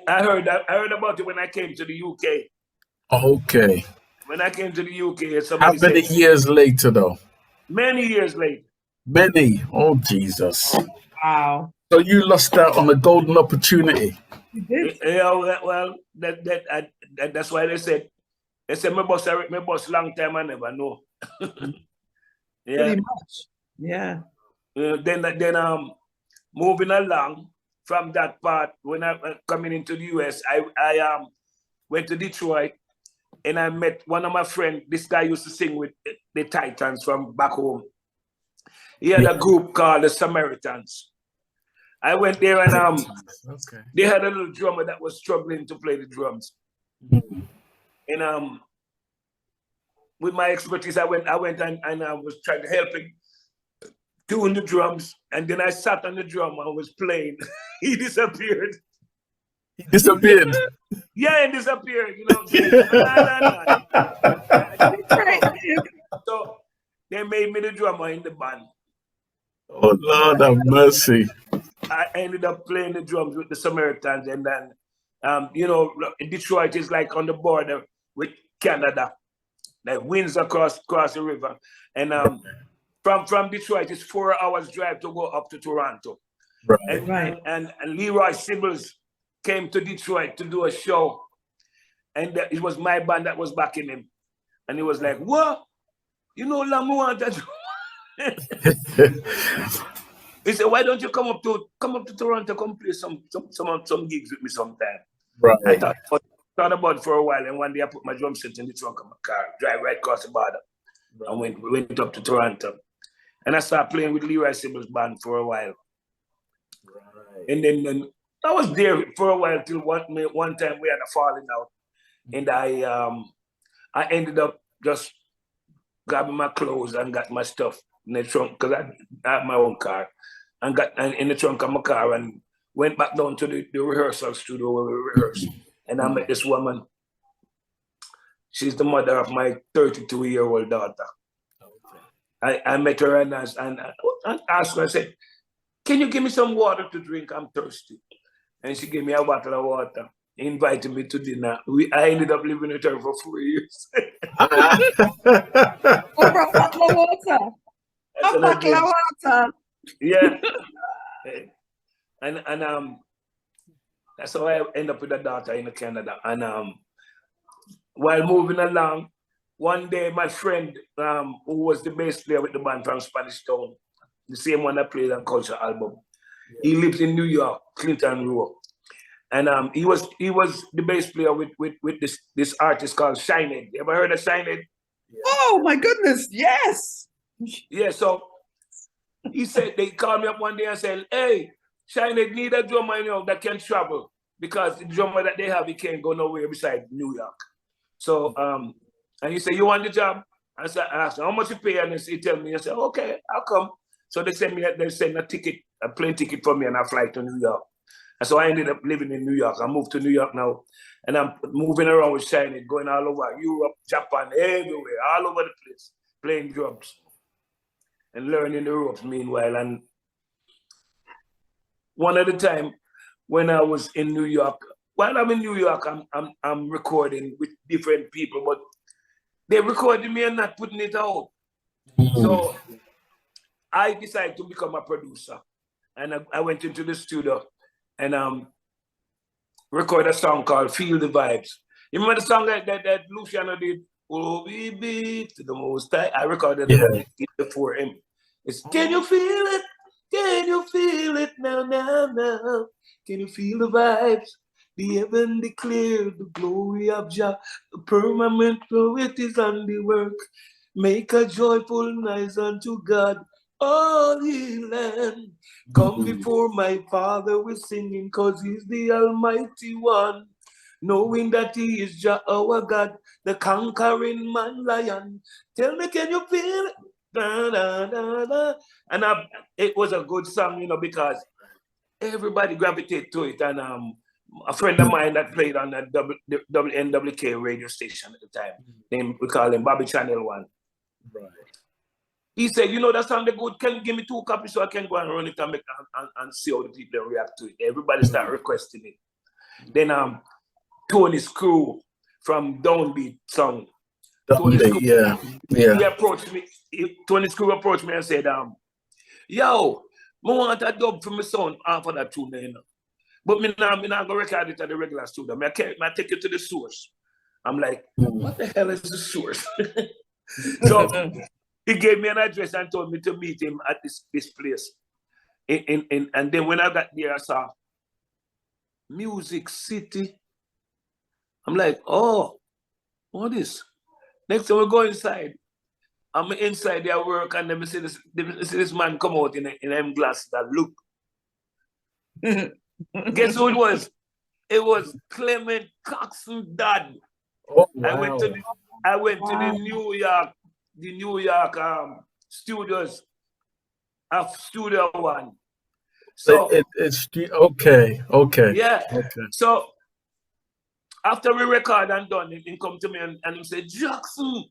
heard about it when I came to the UK. Okay. When I came to the UK, how many years later, though? Many years later. Many? Oh, Jesus. Wow. So you lost out on a golden opportunity. You did? Yeah, well, that's why they said my boss long time, I never know. Yeah. Pretty much. Yeah. Then moving along from that part, when I coming into the US, I went to Detroit. And I met one of my friends. This guy used to sing with the Titans from back home. He had a group called the Samaritans. I went there and they had a little drummer that was struggling to play the drums. And with my expertise, I went and I was trying to help him doing the drums. And then I sat on the drum and was playing. He disappeared. Disappeared. Yeah, and disappeared, So they made me the drummer in the band. Oh, Lord have mercy. I ended up playing the drums with the Samaritans, and then You know, Detroit is like on the border with Canada. Like winds across the river. And from Detroit, it's 4 hours drive to go up to Toronto. Right. And Leroy Sibbles came to Detroit to do a show. And it was my band that was backing him. And he was like, what? You know, Lamu wanted to. He said, why don't you come up to Toronto, come play some gigs with me sometime? Right. I thought about it for a while, and one day I put my drum set in the trunk of my car, drive right across the border, and went up to Toronto. And I started playing with Leroy Sibbles' band for a while. Right. And then I was there for a while till one time we had a falling out. And I ended up just grabbing my clothes and got my stuff in the trunk, because I have my own car, and got in the trunk of my car and went back down to the rehearsal studio where we rehearsed. And I met this woman. She's the mother of my 32-year-old daughter. Okay. I met her and asked her, I said, can you give me some water to drink? I'm thirsty. And she gave me a bottle of water, invited me to dinner. I ended up living with her for 4 years. Over a bottle of water. A bottle of water. Yeah. And that's how I end up with a daughter in Canada. And while moving along, one day my friend, who was the bass player with the band from Spanish Town, the same one that played on Culture album, he lives in New York, Clinton Row. And he was the bass player with this artist called Shined. You ever heard of Shined? Oh my goodness, yes. Yeah, so he said, they called me up one day and said, hey, Shined need a drummer, you know, that can travel, because the drummer that they have, he can't go nowhere beside New York. So, and he said, you want the job? I asked him, how much you pay? And he tell me, I said, okay, I'll come. So they send a plane ticket for me, and I fly to New York. And so I ended up living in New York. I moved to New York now, and I'm moving around with Shiny, going all over Europe, Japan, everywhere, all over the place, playing drums and learning the ropes meanwhile. And one at a time, when I was in New York, while I'm in New York, I'm recording with different people, but they recorded me and not putting it out. So I decided to become a producer, and I went into the studio and record a song called Feel the Vibes. You remember the song that Luciano did? Oh, we beat to the most high. I recorded it before him. It's, can you feel it? Can you feel it now, now, now? Can you feel the vibes? The heaven declare the glory of Jah. The firmament poet is on the work. Make a joyful noise unto God, all ye land. Come before my Father with singing, cause he's the Almighty One. Knowing that he is Jah our God, the conquering man lion. Tell me, can you feel it? Da, da, da, da. And it was a good song, you know, because everybody gravitated to it. And a friend of mine that played on the WNWK radio station at the time, we call him Bobby Channel 1. Right. He said, you know that song the good, can you give me 2 copies so I can go and run it and see how the people react to it. Everybody started requesting it. Then Tony's crew from Downbeat song. He approached me. Tony's crew approached me and said, yo, I want a dub for my son after that tune, you know. But me not go record it at the regular studio. I take it to the source. I'm like, what the hell is the source? So he gave me an address and told me to meet him at this place. And then when I got there, I saw Music City. I'm like, oh, what is? Next time we go inside. I'm inside their work, and then we see this man come out in them glass that look. Guess who it was? It was Clement Coxon's dad. Oh, wow. I went to the New York studios of Studio One. So it's okay. Yeah. Okay. So after we record and done, he come to me and he said, Jackson,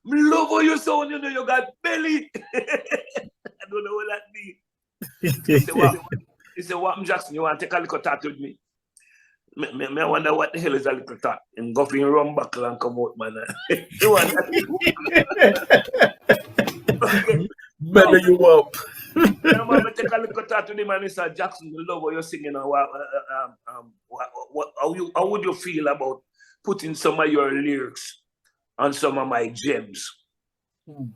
me love how you sound, you know, you got belly. I don't know what that means. He said, what, Jackson, you want to take a look at that with me? Me I wonder what the hell is a little talk. And go for rum buckle and come out, man. You want okay. Better you up. Yeah, man, I take a look at that to him and he said, Jackson, we love what you're singing. How would you feel about putting some of your lyrics on some of my gems? And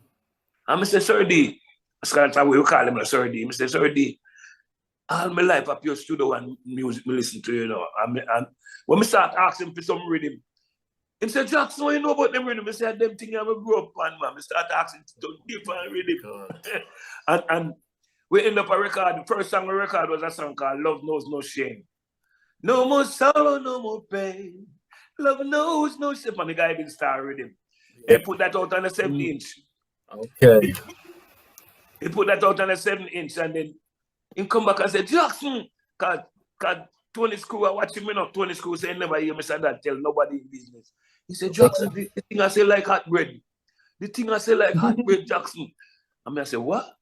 Mr. Sir D, that's how we call him, Sir D. Mr. Sir D, all my life up your studio and music me listen to, you know. And when we start asking for some rhythm, he said, Jackson, what you know about them rhythm? I said, them things I grew up on, man. We start asking to different rhythm. and we end up a record. The first song we record was a song called Love Knows No Shame. No more sorrow, no more pain. Love knows no shame. And the guy didn't start rhythm. He put that out on a 7-inch. Okay. He put that out on a 7-inch and then he come back and said, Jackson, cause Tony Screw, I watch him, you know. Tony Screw say never hear me say that, tell nobody in business. He said, Jackson, the thing I say like hot bread. The thing I say like hot bread, Jackson. And I said, what?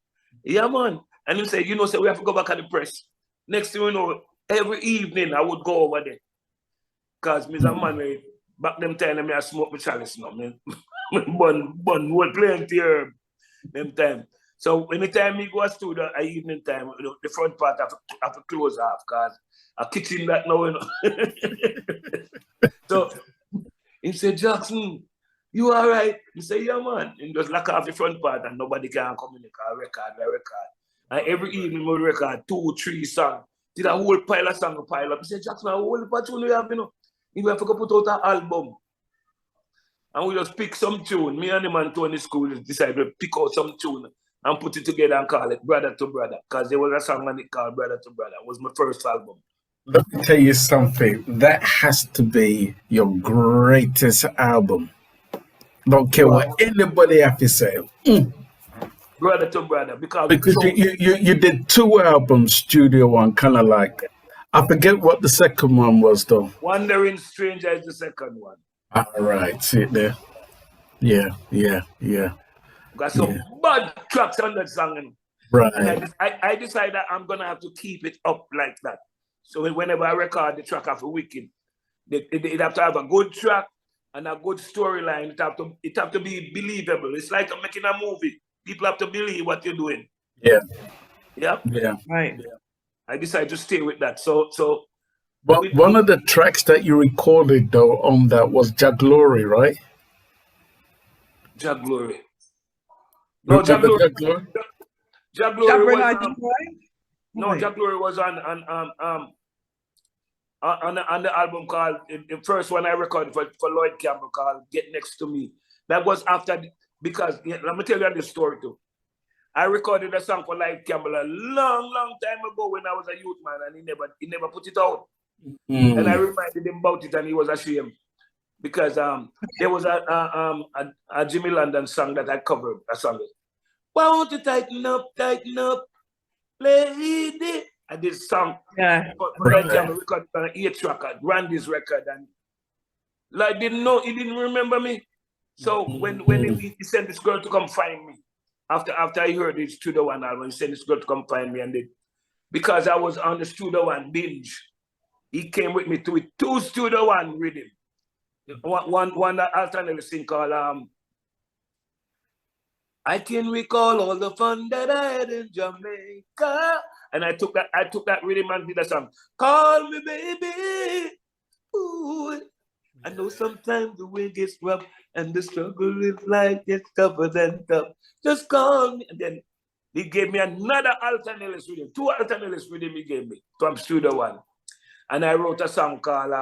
Yeah, man. And he said, you know, we have to go back at the press. Next thing you know, every evening I would go over there. Because me a man, back them time, I smoke my chalice now. Bun, would plenty herb them time. So anytime me go to studio at evening time, you know, the front part have to close off because a kitchen that now, you know. So he said, Jackson, you all right? He said, yeah, man. He just lock off the front part and nobody can come in the car, record. And every evening we record 2-3 songs. Did a whole pile of songs pile up. He said, Jackson, a whole tune we have, you know. We have to go put out an album. And we just pick some tune. Me and him and Tony School decided to pick out some tune and put it together and call it Brother to Brother. Because there was a song on it called Brother to Brother. It was my first album. Let me tell you something. That has to be your greatest album. Don't care what anybody have to say. Brother to Brother. Because you did 2 albums, studio one, kind of like. I forget what the second one was, though. Wandering Stranger is the second one. All right, see it there. Yeah. Got some bad tracks on that song. Right. And I decided that I'm going to have to keep it up like that. So whenever I record the track of a weekend, it have to have a good track and a good storyline. It have to be believable. It's like I'm making a movie. People have to believe what you're doing. Yeah. Yeah. Right. Yeah. I decided to stay with that. So but one of the tracks that you recorded though on that was Jah Glory, right? Jah Glory. No, Jah Glory. Jah Glory was on the album called the first one I recorded for Lloyd Campbell called Get Next to Me. That was after because let me tell you this story too. I recorded a song for Lloyd Campbell a long time ago when I was a youth man, and he never put it out. And I reminded him about it, and he was ashamed because there was a Jimmy London song that I covered. A song. Why won't you tighten up, lady? I did a song. Yeah. For Lloyd Campbell recorded on an 8-track, Randy's record, and Lloyd didn't know. He didn't remember me. So when he sent this girl to come find me. After I heard the Studio One album, he sent this girl to come find me, and because I was on the Studio One binge, he came with me to 2 Studio One rhythm. One alternative thing called I can recall all the fun that I had in Jamaica, and I took that rhythm and did a song. Call me, baby. Ooh. I know sometimes the way gets rough and the struggle is like it's tougher than tough. Just call me. And then he gave me another alternate rhythm. 2 alternate rhythm he gave me from Studio One. And I wrote a song called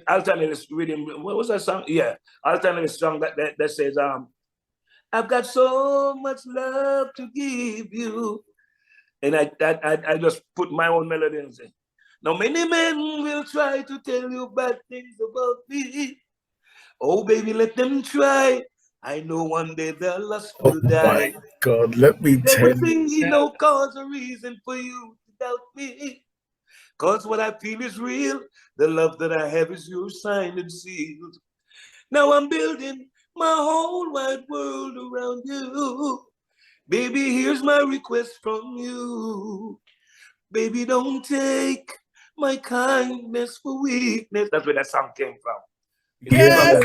alternate rhythm. What was that song? Yeah, alternate song that says I've got so much love to give you. And I just put my own melody and say, now many men will try to tell you bad things about me. Oh, baby, let them try. I know one day their lust will die. My God, let me tell There will be you. no cause or reason for you to doubt me. Cause what I feel is real. The love that I have is yours, signed and sealed. Now I'm building my whole wide world around you. Baby, here's my request from you. Baby, don't take my kindness for weakness. That's where that song came from. Yeah.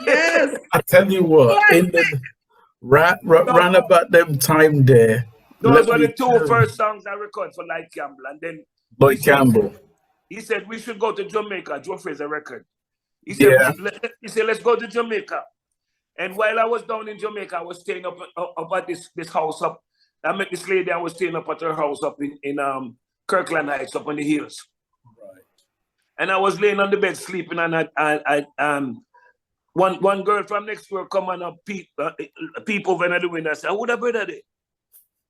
Yes. I tell you what, in the round about them time there, Those let were me the two tell you, first songs I recorded for Lloyd Campbell. And then Lloyd Campbell. he said we should go to Jamaica. Joe Fraser record. He said, let's go to Jamaica. And while I was down in Jamaica, I was staying up at this house up. I met this lady. I was staying up at her house up in Kirkland Heights, up on the hills. Right. And I was laying on the bed sleeping, and one girl from next door come and peep over in the window. I said, "Who that brother there?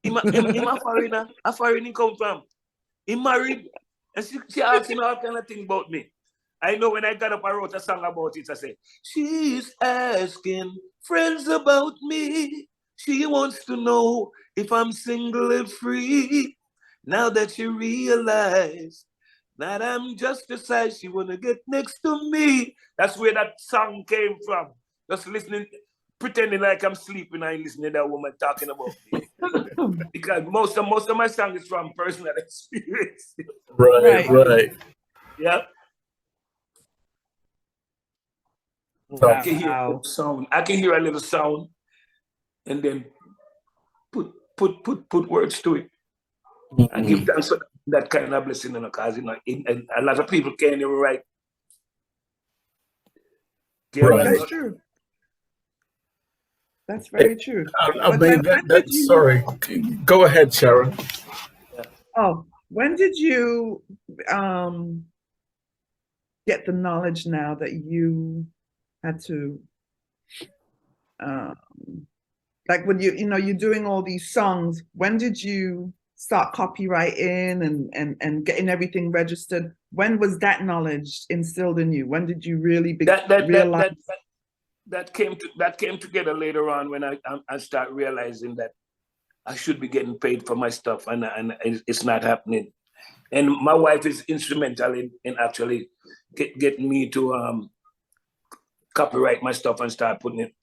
Him a foreigner. A foreigner come from. He married." And she asked me all kind of thing about me. I know when I got up, I wrote a song about it. I said, "She's asking friends about me. She wants to know if I'm single and free. Now that she realized that I'm just the size she wanna get next to me." That's where that song came from. Just listening, pretending like I'm sleeping and listening to that woman talking about me. Because most of my song is from personal experience. Right. Yeah. Wow. I can hear a little sound. I can hear a little sound, and then put words to it. And give thanks for that kind of blessing, because a lot of people can't even write. That's true. That's very true. I mean, sorry. Go ahead, Sharon. Oh, when did you get the knowledge now that you had to, like when you're doing all these songs, when did you start copyrighting and getting everything registered? When was that knowledge instilled in you? When did you really realize? That came together later on when I start realizing that I should be getting paid for my stuff, and it's not happening. And my wife is instrumental in actually getting me to copyright my stuff and start putting it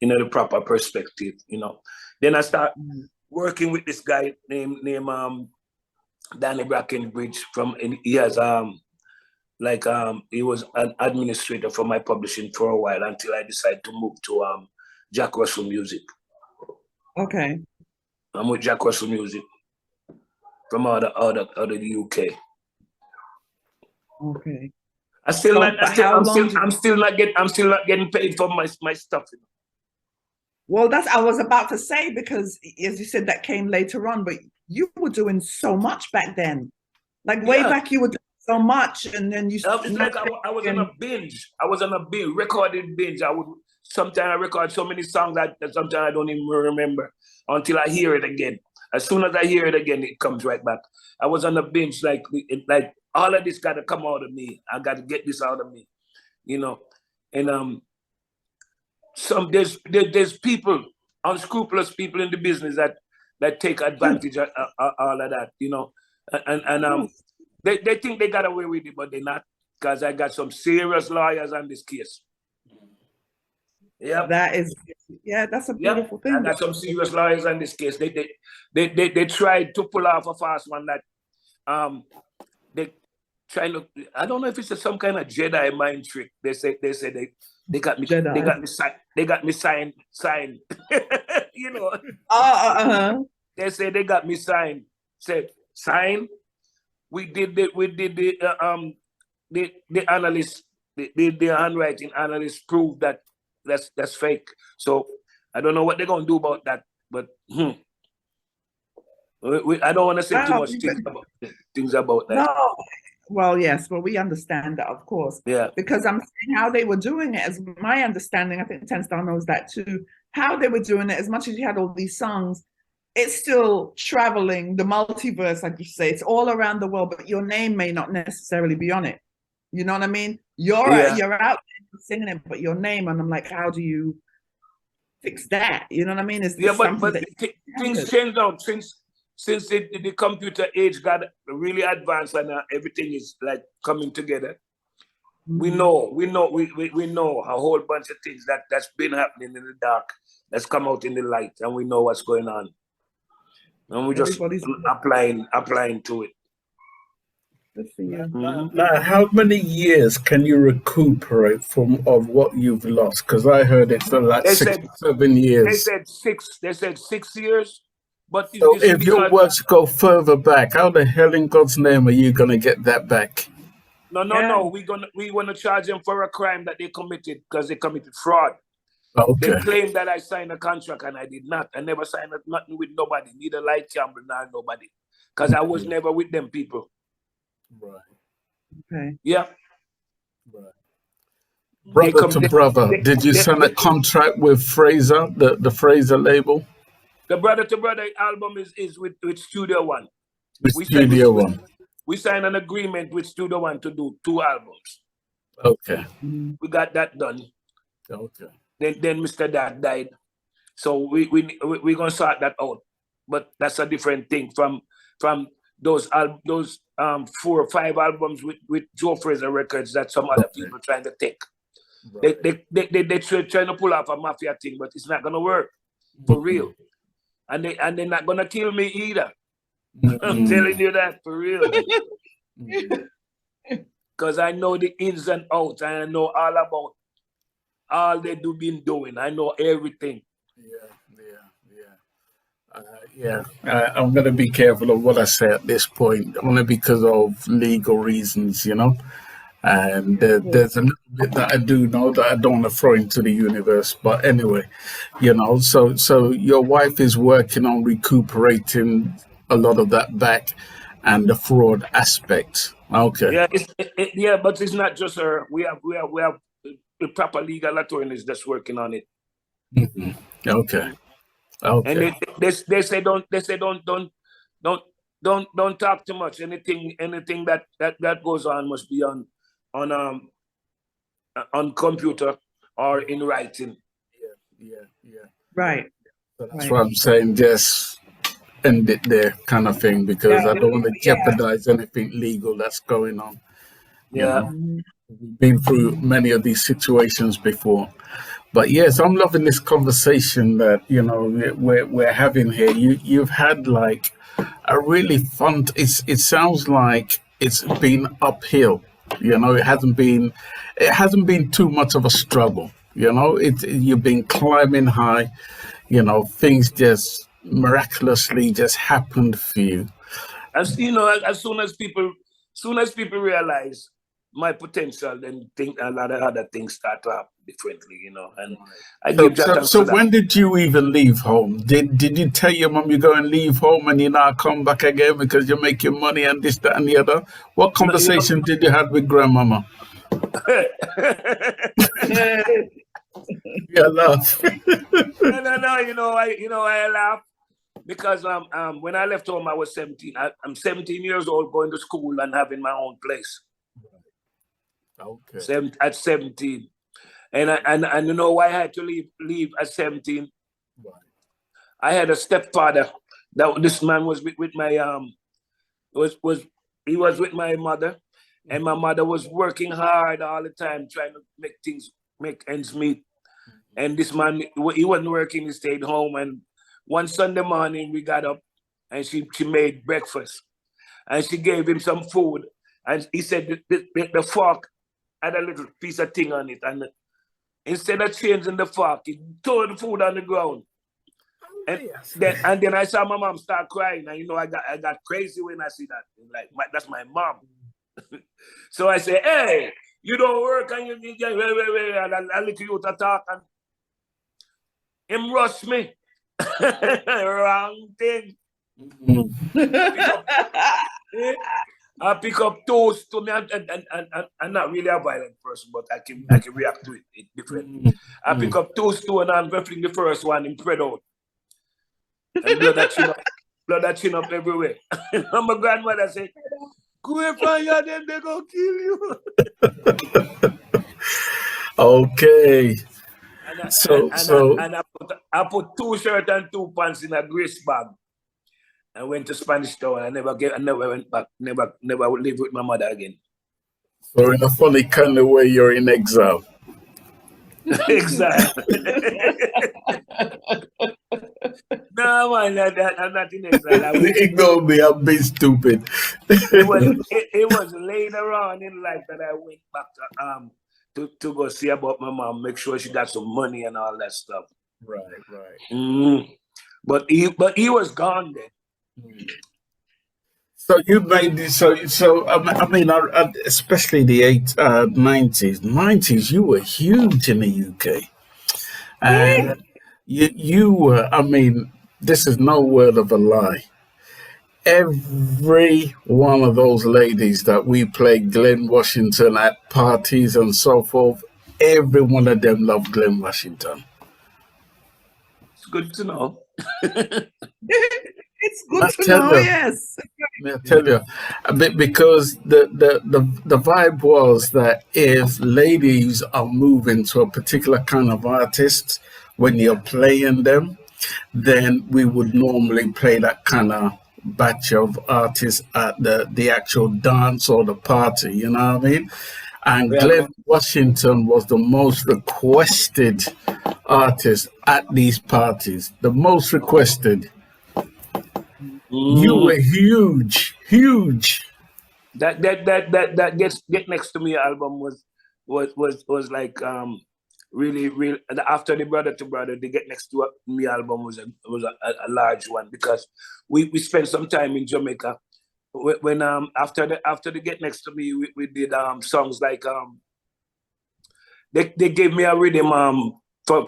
in the proper perspective, Then I start working with this guy named Danny Brackenbridge he was an administrator for my publishing for a while until I decided to move to Jack Russell Music. Okay. I'm with Jack Russell Music from out of the UK. Okay. I'm still not getting paid for my stuff. Well, I was about to say, because as you said, that came later on, but you were doing so much back then. Like way back, you were doing so much, and then you. It's like I was on a binge. I was on a binge, recorded binge. Sometimes I record so many songs that sometimes I don't even remember until I hear it again. As soon as I hear it again, it comes right back. I was on a binge, like all of this got to come out of me. I got to get this out of me, And there's people, unscrupulous people in the business that take advantage of all of that, And they think they got away with it, but they're not, because I got some serious lawyers on this case. Yeah, that's a beautiful thing. I got some serious lawyers on this case. They tried to pull off a fast one that they trying to. I don't know if it's some kind of Jedi mind trick. They say they got me. Jedi. They got me signed. They say they got me signed. Said sign. We did the analyst, the handwriting analyst proved that that's fake. So I don't know what they're gonna do about that. But I don't want to say too much things about that. No. Well, yes. Well, we understand that, of course. Yeah. Because I'm saying how they were doing it, as my understanding, I think Ten Star knows that too, how they were doing it, as much as you had all these songs, it's still traveling, the multiverse, like you say, it's all around the world, but your name may not necessarily be on it. You know what I mean? You're out there singing it, but your name, and I'm like, how do you fix that? You know what I mean? But things changed out since the computer age got really advanced and everything is like coming together. Mm-hmm. We know a whole bunch of things that's been happening in the dark that's come out in the light, and we know what's going on. And we just applying to it. Good for you. Now, how many years can you recuperate of what you've lost? Because I heard it's like 7 years. They said 6 years. But So if your works go further back, how the hell in God's name are you gonna get that back? No. We gonna charge them for a crime that they committed because they committed fraud. Okay. They claim that I signed a contract and I did not. I never signed nothing with nobody, neither Light Campbell nor nobody, because I was never with them people. Right. Okay. Yeah. Right. Brother to brother, did you sign a contract with Fraser, the Fraser label? The Brother to Brother album is with Studio One. We signed an agreement with Studio One to do 2 albums. Okay. We got that done. Okay. Then Mr. Dad died, so we gonna sort that out. But that's a different thing from those 4 or 5 albums with Joe Fraser Records that some other people trying to take. Right. They trying to pull off a mafia thing, but it's not gonna work for real. And they're not gonna kill me either. I'm telling you that for real. Because I know the ins and outs, and I know all about all they been doing. I know everything. I'm going to be careful of what I say at this point, only because of legal reasons, you know. And there's a little bit that I do know that I don't want to throw into the universe. But anyway, you know, so your wife is working on recuperating a lot of that back and the fraud aspect. Okay. Yeah, but it's not just her. We have the proper legal attorneys that's working on it. Mm-hmm. Okay. And they say don't talk too much. Anything that goes on must be on computer or in writing. Yeah. Right. So that's what I'm saying. Just end it there, kind of thing, because I don't want to jeopardize anything legal that's going on. Yeah. You know? We've been through many of these situations before. But yes, I'm loving this conversation that, you know, we're having here. You've had like a really fun, it sounds like it's been uphill, you know, it hasn't been too much of a struggle, you know, you've been climbing high, you know, things just miraculously just happened for you. As you know, as soon as people realize my potential, then a lot of other things start to happen differently, you know. And I give that. So when did you even leave home? Did you tell your mom you're going to leave home and you not come back again because you're making money and this, that, and the other? What conversation did you have with grandmama? Yeah, laugh. No. You know, I laugh because when I left home, I was 17. I'm 17 years old, going to school and having my own place. Okay. At 17, and you know why I had to leave at 17? Right. I had a stepfather. That this man was with my he was with my mother, and my mother was working hard all the time trying to make ends meet. And this man, he wasn't working. He stayed home. And one Sunday morning we got up, and she made breakfast, and she gave him some food, and he said the fork had a little piece of thing on it, and instead of changing the fork, he threw the food on the ground. And then I saw my mom start crying, and you know I got crazy when I see that. Like that's my mom. So I say, hey, you don't work and you get and I let you to talk, and him rush me. Wrong thing. I pick up toast to me, and I'm not really a violent person, but I can react to it differently. I pick up toast to, and I'm ruffling the first one in spread out. And blood that chin up everywhere. And my grandmother said, go and find you, then they gonna kill you. Okay. And I put 2 shirts and 2 pants in a grease bag. I went to Spanish Town. I never went back. Never lived with my mother again. So in a funny kind of way, you're in exile. Exile. No, man, I'm not in exile. Ignore me, I'm being stupid. It was later on in life that I went back to go see about my mom, make sure she got some money and all that stuff. Right. But he was gone then. So you made this. So I mean, especially the 90s. You were huge in the UK, and you were. I mean, this is no word of a lie. Every one of those ladies that we played Glen Washington at parties and so forth, every one of them loved Glen Washington. It's good to know. It's good to know, yes. I tell you, because the vibe was that if ladies are moving to a particular kind of artist when you're playing them, then we would normally play that kind of batch of artists at the actual dance or the party, you know what I mean? And Glen Washington was the most requested artist at these parties, the most requested. You were huge. That Get Next to Me album was like really after the Brother to Brother, the Get Next to Me album was a large one because we spent some time in Jamaica when after the Get Next to Me we did songs like they gave me a rhythm for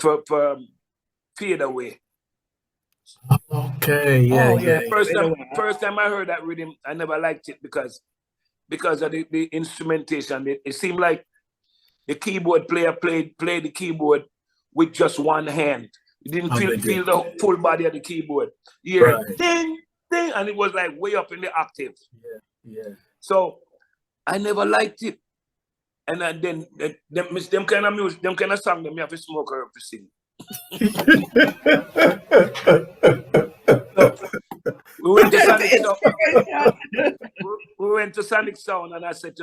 Fade Away. Okay, yeah. First time I heard that rhythm, I never liked it because of the instrumentation. It seemed like the keyboard player played the keyboard with just one hand. You didn't feel the full body of the keyboard. Yeah, right. Ding, ding, and it was like way up in the octave. Yeah. So I never liked it. And then them kind of music, them kind of song, them you have to smoke or to sing. We went to Sonic Sound and I said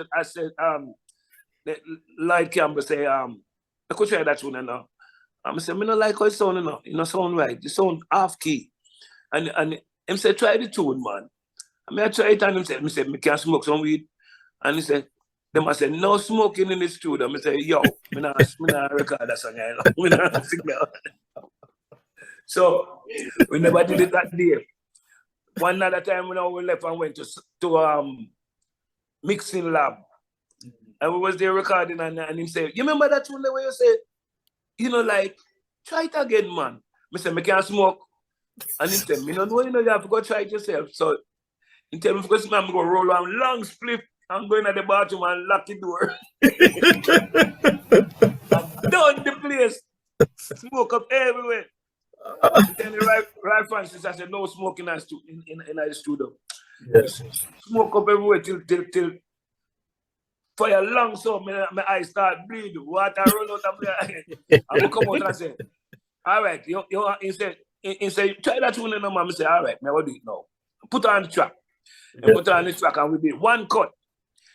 Lloyd Campbell say I could try that tune now. I said I don't like how it sound enough. You know, sound right. You sound half key. And him said try the tune, man. I try it and him said me can't smoke some weed. And he said I said no smoking in the studio. I said yo, me not record that song. Me not sing that. So we never did it that day. One other time we left and went to mixing lab. And we was there recording and he said, you remember that tune where you said, you know, like, try it again, man. I said, I can't smoke. And he said, you have to go try it yourself. So he tell me, because I'm going to roll on long split and go in at the bathroom and lock the door. Done the place. Smoke up everywhere. Then the right Francis, I said, no smoking in the studio. Yes. Smoke up everywhere till for a long so my eyes start bleeding, water run out of my eye. I will come out and say, all right, he said, try that tune now, man. I say, all right, I will do it now. Put on the track. And put on the track and we did one cut.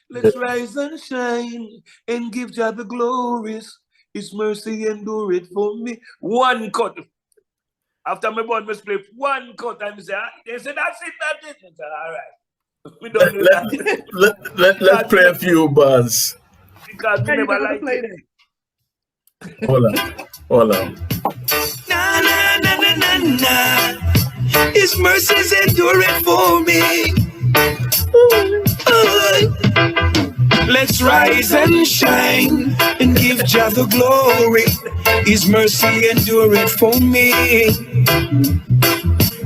Let's rise and shine and give God the glories. His mercy endure it for me. One cut. After my boy must play one cut and they said, that's it. I said, all right. We don't do that. Let's play a few bars. Because we never like it. Hold on. Na na na na na na. His mercies endure it for me. Let's rise and shine and give Jah the glory. His mercy endure it for me.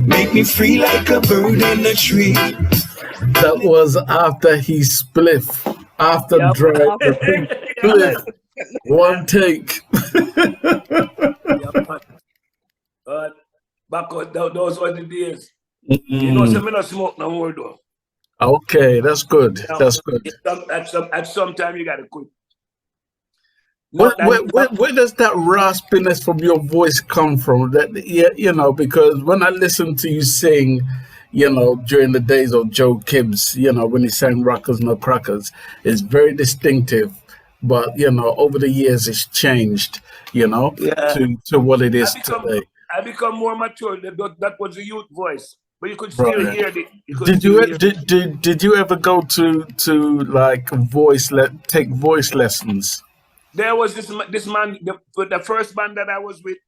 Make me free like a bird in a tree. That was after he spliff. After drive, spliff. One take. But back those were the days. You know, so me not smoke no more though. Okay, that's good. That's good. At some time you gotta quit. Where does that raspiness from your voice come from? That because when I listen to you sing, during the days of Joe Kibbs, when he sang Rockers No Crackers, it's very distinctive. But over the years it's changed, to what it is today. I become more mature. That was the youth voice, but you could still Right. hear it. Did you ever go to like take voice lessons? There was this man, the first band that I was with,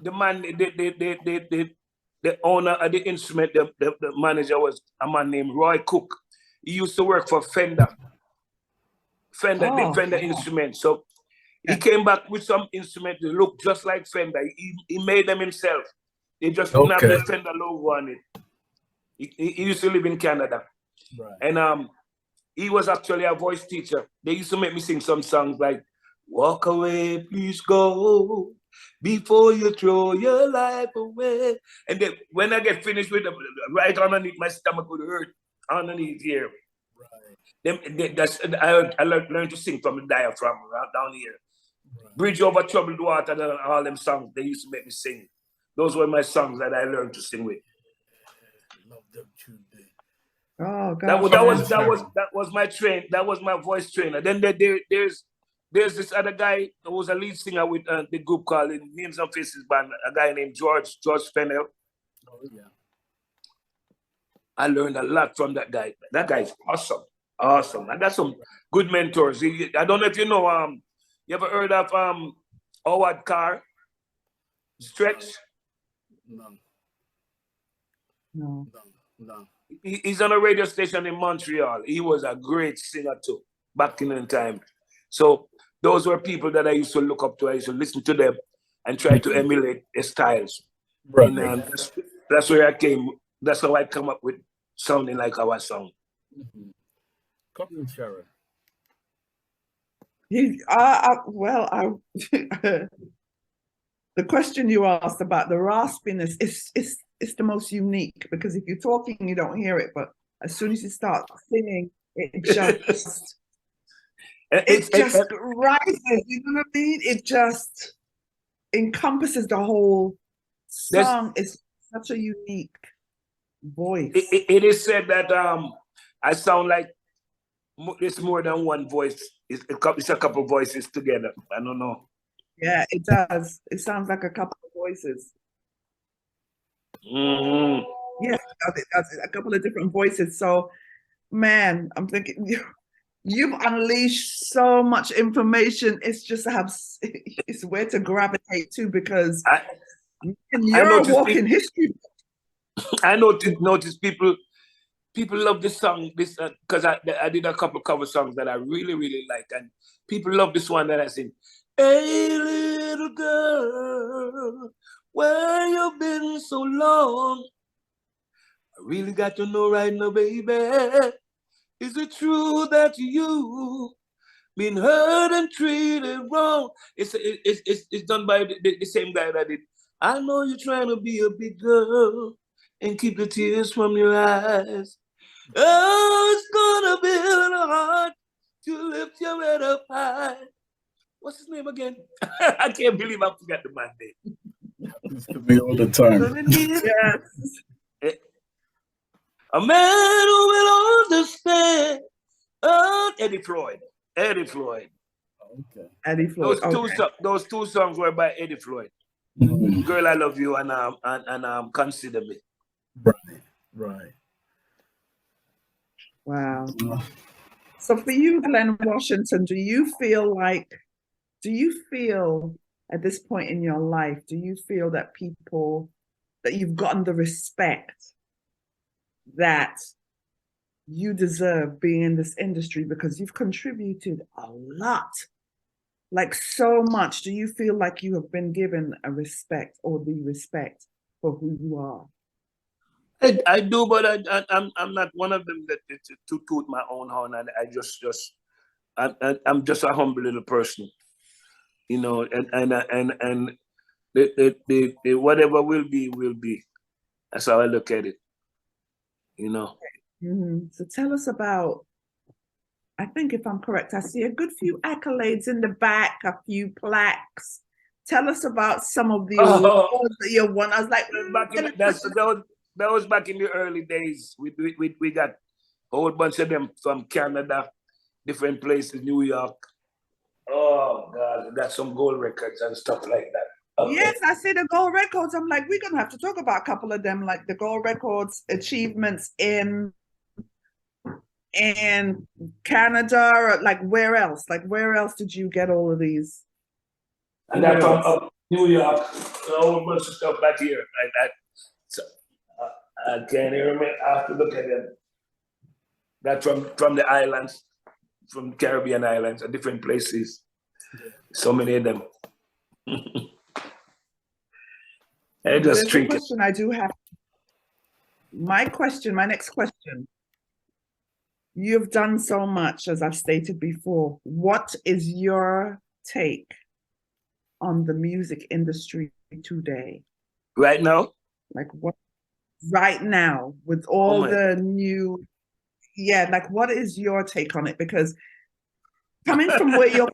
the man, the owner of the instrument, the manager was a man named Roy Cook. He used to work for Fender instrument. So he came back with some instrument that looked just like Fender. He made them himself. They just didn't have the Fender logo on it. He used to live in Canada. Right. And he was actually a voice teacher. They used to make me sing some songs like, walk away, please go, before you throw your life away. And then when I get finished with them, right underneath my stomach would hurt, underneath here. Right. I learned to sing from the diaphragm down here. Right. Bridge over troubled water and all them songs they used to make me sing. Those were my songs that I learned to sing with. Love them too. Oh God. That was my train. That was my voice trainer. Then there's this other guy who was a lead singer with the group called Names and Faces Band. A guy named George Fennell. Oh yeah. I learned a lot from that guy. That guy is awesome. I got some good mentors. I don't know if you know. You ever heard of Howard Carr? Stretch? No. He's on a radio station in Montreal. He was a great singer too, back in the time. So those were people that I used to look up to. I used to listen to them and try to emulate their styles. Right. And that's where I came. That's how I come up with sounding like our song. Mm-hmm. Come on, Sharon. The question you asked about the raspiness is the most unique, because if you're talking, you don't hear it, but as soon as you start singing, it just rises. You know what I mean? It just encompasses the whole song. It's such a unique voice. It is said that I sound like it's more than one voice. It's a couple voices together. I don't know. Yeah, it does. It sounds like a couple of voices. Mm-hmm. Yeah, it does. A couple of different voices. So, man, I'm thinking you've unleashed so much information. It's just it's where to gravitate to, because you're a walking history. I notice people love this song, because I did a couple cover songs that I really, really like, and people love this one that I sing. Hey, little girl, where you been so long? I really got to know right now, baby. Is it true that you been hurt and treated wrong? It's done by the same guy that did. I know you're trying to be a big girl and keep the tears from your eyes. Oh, it's gonna be hard to lift your head up high. What's his name again? I can't believe I forgot the man's name. This could be all the time. Yes. A man who will understand. Oh, Eddie Floyd. Okay. Eddie Floyd. Those two songs were by Eddie Floyd. Mm-hmm. Girl, I Love You and Consider Me. Right. Wow. So for you, Glen Washington, do you feel at this point in your life, do you feel that you've gotten the respect that you deserve being in this industry, because you've contributed a lot, like so much? Do you feel like you have been given a respect or the respect for who you are? I do, but I'm not one of them that to toot my own horn. And I'm just a humble little person, you know. And the whatever will be. That's how I look at it, you know. Mm-hmm. So tell us about. I think if I'm correct, I see a good few accolades in the back, a few plaques. Tell us about some of the awards that you won. I was like, that was back in the early days. We got a whole bunch of them from Canada, different places, New York. Oh God, we got some gold records and stuff like that. Yes, I see the gold records. I'm like, we're gonna have to talk about a couple of them, like the gold records achievements in Canada, or like where else? Like where else did you get all of these? And that from up New York, a whole bunch of stuff back here like that. So, I can't even remember. I have to look at them. That from the islands, from Caribbean islands, and different places. So many of them. I just There's a drink it. question I do have. My next question. You've done so much, as I've stated before. What is your take on the music industry today? Right now? Like what? Right now, with all the new, like what is your take on it? Because coming from where you're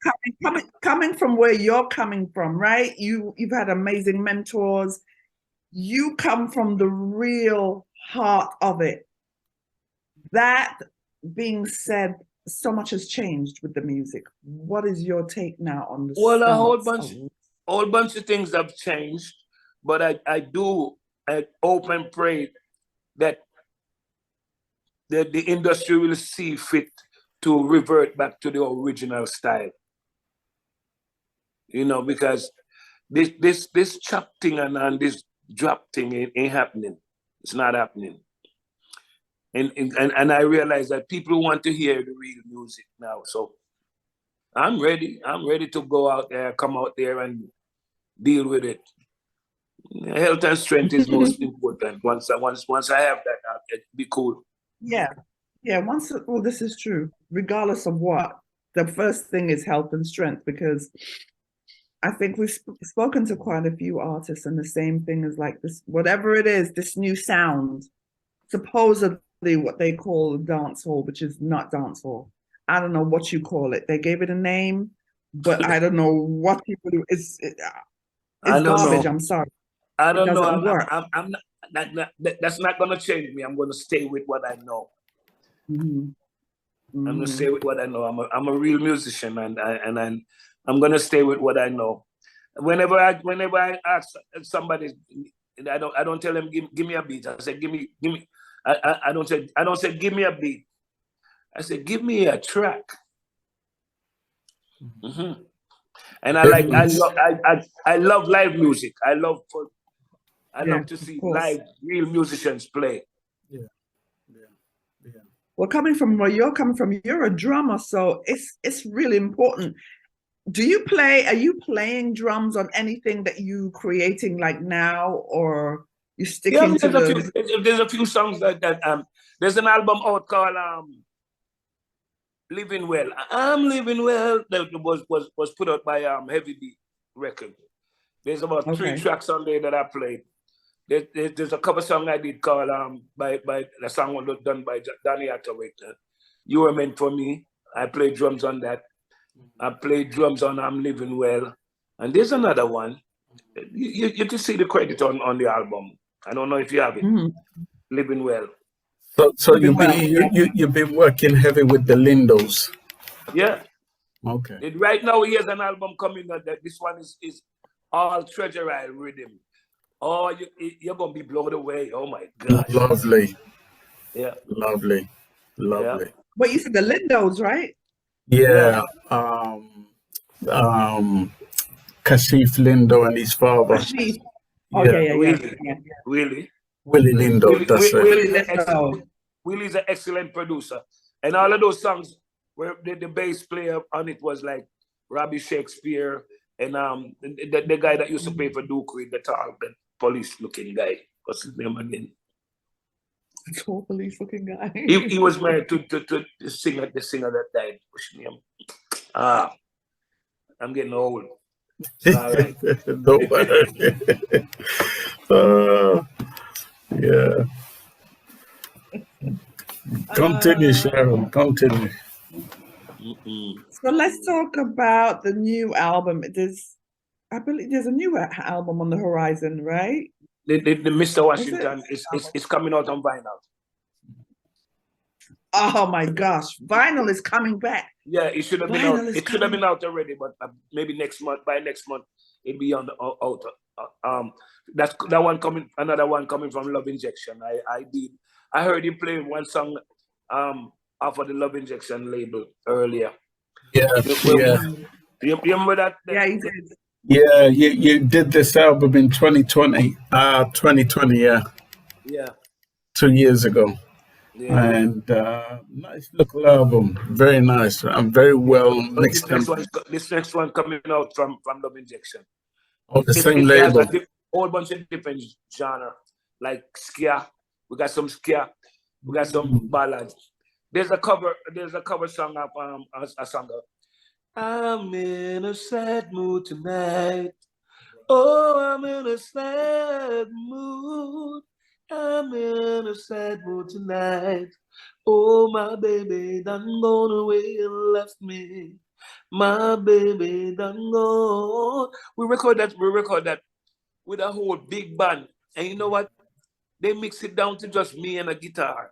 coming from where you're coming from, right? You've had amazing mentors. You come from the real heart of it. That being said, so much has changed with the music. What is your take now on this? Well, a whole bunch of things have changed, but I hope and pray that the industry will see fit to revert back to the original style. You know, because this chop thing and this drop thing ain't happening. It's not happening. And I realize that people want to hear the real music now. So I'm ready. I'm ready to go out there, come out there and deal with it. Health and strength is most important. Once I have that, it'd be cool. Yeah. Well, this is true. Regardless of what, the first thing is health and strength, because I think we've spoken to quite a few artists, and the same thing is like this, whatever it is, this new sound, supposedly what they call dancehall, which is not dancehall. I don't know what you call it. They gave it a name, but I don't know what people do. It's garbage. Know. I'm sorry. I don't know. I'm not, that's not going to change me. I'm going to stay with what I know. Mm-hmm. I'm going to stay with what I know. I'm a real musician, and I'm going to stay with what I know. Whenever I ask somebody, I don't tell them give me a beat. I say give me. I don't say give me a beat. I say give me a track. Mm-hmm. And I love live music. I love to see live real musicians play. Yeah. Well, coming from where you're coming from, you're a drummer, so it's really important. Are you playing drums on anything that you creating like now, or you sticking to there's a few songs that there's an album out called Living Well. I'm Living Well, that was put out by Heavy Beat Record. There's about 3 tracks on there that I played. There's a cover song I did called by the song was done by Danny Hathaway. You Were Meant for Me. I played drums on that. I played drums on I'm Living Well. And there's another one. You can see the credit on the album. I don't know if you have it. Mm-hmm. Living Well. So you've been working heavy with the Lindos. Yeah. Okay. Right now he has an album coming out that this one is all Treasure Isle rhythm. Oh, you're gonna be blown away. Oh my gosh. Lovely. Yeah. Lovely. Yeah. But you said the Lindos, right? Yeah. Kashif Lindo and his father. Kashif. Willie Lindo. That's it. Willie's an excellent producer. And all of those songs where the bass player on it was like Robbie Shakespeare and the guy that used to play for Duke Reid, the tall, the police-looking guy. What's his name again? The tall police-looking guy. He was married to the singer that died. What's his name? I'm getting old. All right. Don't worry. Yeah. Continue, Sharon. Continue. So let's talk about the new album. I believe there's a new album on the horizon, right? The Mr. Washington is coming out on vinyl. Oh my gosh, vinyl is coming back. Yeah, it should have been out. It should have been out already, but maybe next month. By next month, it'd be on the out. That's that one coming. Another one coming from Love Injection. I heard him play one song off of the Love Injection label earlier. Yeah, yeah. You remember that? Yeah, he did. Yeah, you did this album in 2020. 2020, yeah. Yeah. 2 years ago. Yeah. And nice little album. Very nice. I'm very well mixed. This next one coming out from Love Injection. On the same It has label. a whole bunch of different genre, like ska. We got some ska. We got some ballads. There's a cover song of a song of I'm in a sad mood tonight. Oh, I'm in a sad mood. I'm in a sad mood tonight. Oh, my baby done gone away and left me. My baby done gone. We record that with a whole big band. And you know what? They mix it down to just me and a guitar.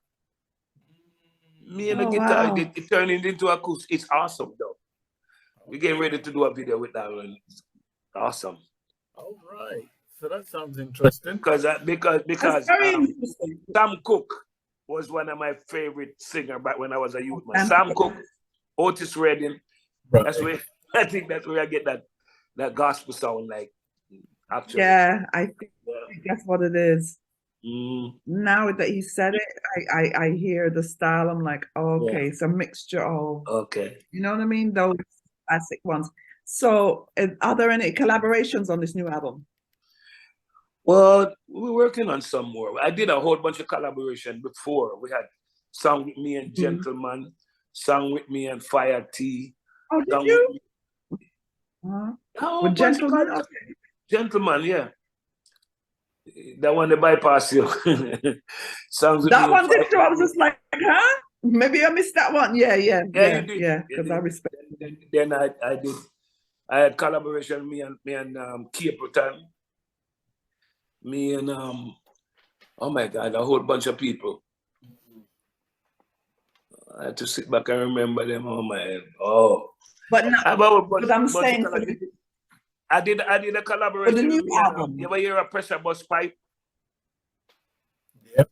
Me and a guitar, wow. it turned it into acoustic. It's awesome though. We're getting ready to do a video with that one. It's awesome. All right. So that sounds interesting. Because Sam Cooke was one of my favorite singers back when I was a youth man. Sam Cooke, Otis Redding. Right. I think that's where I get that gospel sound like. Actually. Yeah, I think that's what it is. Mm. Now that he said it, I hear the style. I'm like, okay, it's a mixture of, you know what I mean? Those classic ones. So, are there any collaborations on this new album? Well, we're working on some more. I did a whole bunch of collaboration before. We had Song With Me and Gentleman, Song With Me and Fire T. Oh, did you? With Gentleman? Okay. Gentleman, yeah. That one, they bypass you. Songs that one did too. I was just like, huh? Maybe I missed that one. Yeah. You did. Because I respect. Then I did. I had collaboration. Me and Capleton. Me and oh my God, a whole bunch of people. I had to sit back and remember them. Oh my head. Oh. But now, I'm saying. I did a collaboration. For the new album. You ever hear a pressure bus pipe? Yep.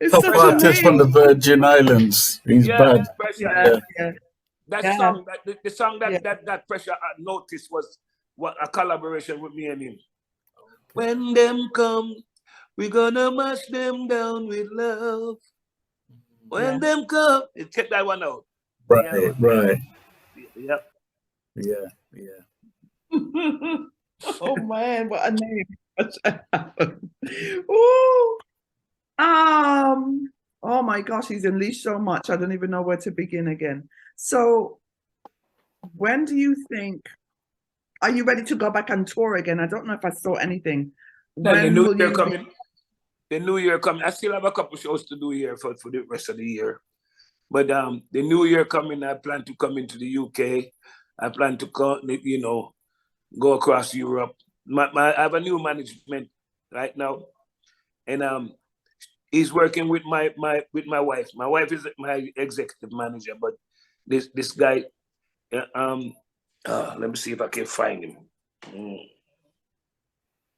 It's top artist from the Virgin Islands. He's bad. That song, the song that pressure noticed was what a collaboration with me and him. When them come, we're gonna mash them down with love. When them come, check that one out. Right, right. Yep. Yeah. Oh man, what a name. Ooh. Oh my gosh, he's unleashed so much. I don't even know where to begin again. So when do you think, are you ready to go back on tour again? I don't know if I saw anything. The new year coming. The new year coming. I still have a couple shows to do here for the rest of the year. But the new year coming, I plan to come into the UK. I plan to go across Europe. I have a new management right now, and he's working with my wife. My wife is my executive manager, but this guy, let me see if I can find him.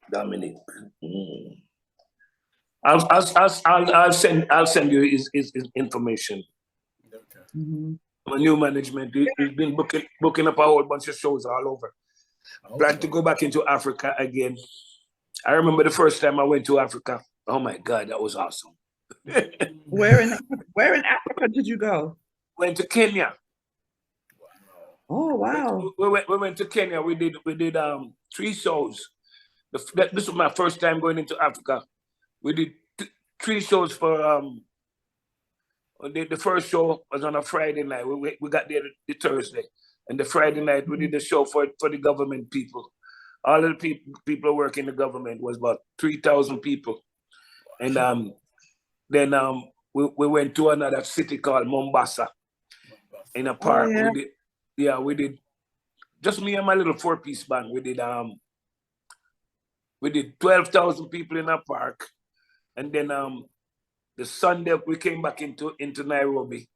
Dominic. I'll send you his information. My new management, he's been booking up a whole bunch of shows all over. Plan to go back into Africa again. I remember the first time I went to Africa. Oh my God, that was awesome. Where in Africa did you go? Went to Kenya. Oh wow. We went to Kenya. We did 3 shows. This was my first time going into Africa. We did 3 shows for the first show was on a Friday night. We got there the Thursday, and the Friday night we did the show for the government people. All of the people working in the government was about 3,000 people, and then we went to another city called Mombasa, in a park. Oh, yeah. We did just me and my little 4-piece band. We did 12,000 people in a park, and then the Sunday we came back into Nairobi,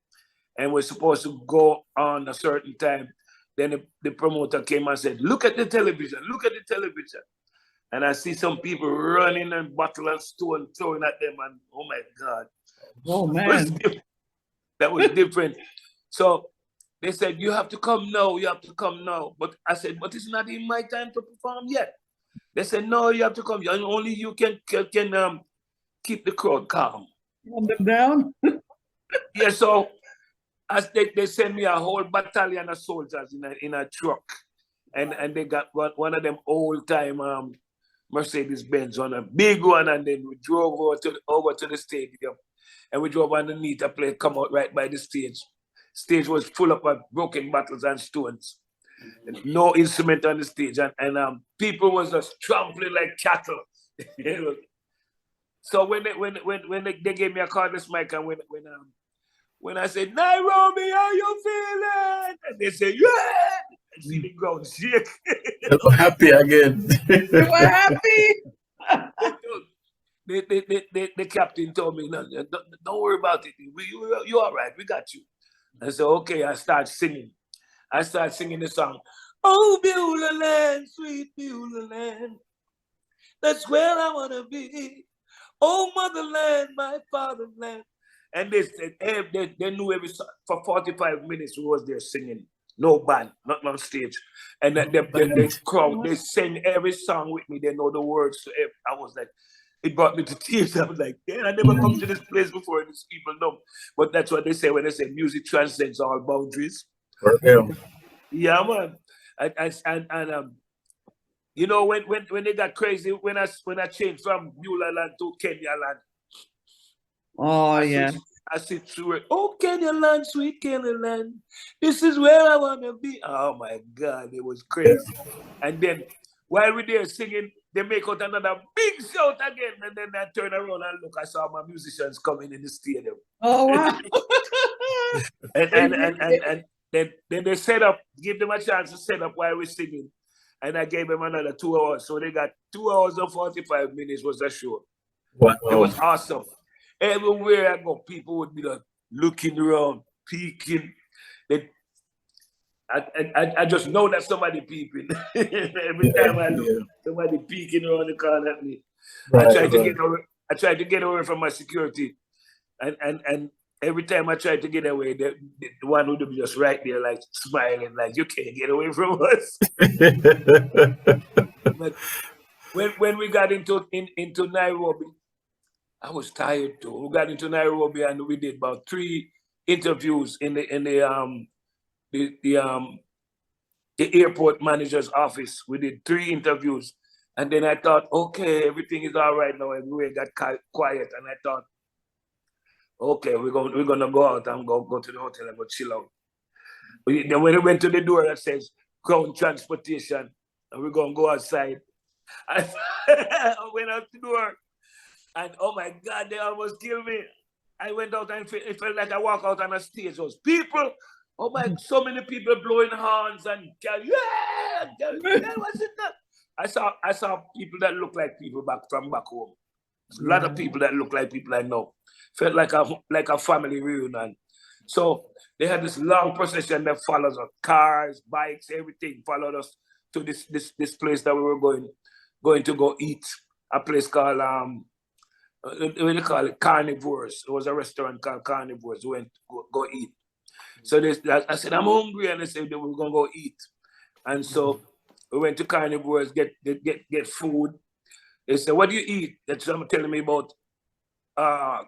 and we're supposed to go on a certain time. then the promoter came and said, look at the television, look at the television. And I see some people running and bottle and stone throwing at them, and oh my God. Oh man. That was different. So they said, you have to come now, you have to come now. But I said, but it's not in my time to perform yet. They said, no, you have to come. Only you can keep the crowd calm. Calm them down? Yeah, so as they sent me a whole battalion of soldiers in a truck. And they got one of them old time Mercedes Benz on a big one, and then we drove over to the stadium, and we drove underneath a plane, come out right by the stage. Stage was full of broken bottles and stones. And no instrument on the stage, and people was just trampling like cattle. So when they gave me a cordless mic, and when I said, Nairobi, how you feeling? And they say, yeah. I see the ground shake. I'm happy again. You were happy? The captain told me, no, don't worry about it. You're all right. We got you. I said, okay. I start singing. The song. Oh, Beulah land, sweet Beulah land. That's where I want to be. Oh, motherland, my fatherland. And they said, they knew every song. For 45 minutes, we was there singing. No band, not on stage. And the crowd, they sang every song with me. They know the words to it. I was like, it brought me to tears. I was like, yeah, I never come to this place before. These people know. But that's what they say when they say music transcends all boundaries. Yeah, man. And you know, when they got crazy, when I changed from Beulah land to Kenya land. Oh, yeah. I sit through it. Oh, Kenya land, sweet Kenya land. This is where I want to be. Oh, my God. It was crazy. And then while we're there singing, they make out another big shout again. And then I turn around and look. I saw my musicians coming in the stadium. Oh, wow. and then they set up, give them a chance to set up while we're singing. And I gave them another 2 hours. So they got 2 hours and 45 minutes was the show. Wow. It was awesome. Everywhere I go, people would be like looking around, peeking. I just know that somebody peeping. Every time I look, somebody peeking around the corner at me. Right, I tried to get away from my security, and every time I tried to get away, the one would be just right there, like smiling, like you can't get away from us. But when we got into Nairobi, I was tired too. We got into Nairobi and we did about 3 interviews in the airport manager's office. We did 3 interviews, and then I thought, okay, everything is all right now. Everywhere got quiet, and I thought, okay, we're gonna go out and go to the hotel and go chill out. Then when we went to the door that says ground transportation, and we're gonna go outside, I went out the door. And oh my God, they almost killed me. I went out and it felt like I walked out on a stage. Those people, oh my, so many people blowing horns and yeah, what's it that? I saw people that look like people from back home. A lot of people that look like people I know. Felt like a family reunion. So they had this long procession that follows us, cars, bikes, everything followed us to this place that we were going to go eat. A place called what do you call it? Carnivores. It was a restaurant called Carnivores. We went to go eat. So I said, I'm hungry, and they said we're gonna go eat. And so we went to Carnivores, get food. They said, what do you eat? That's what I'm telling me about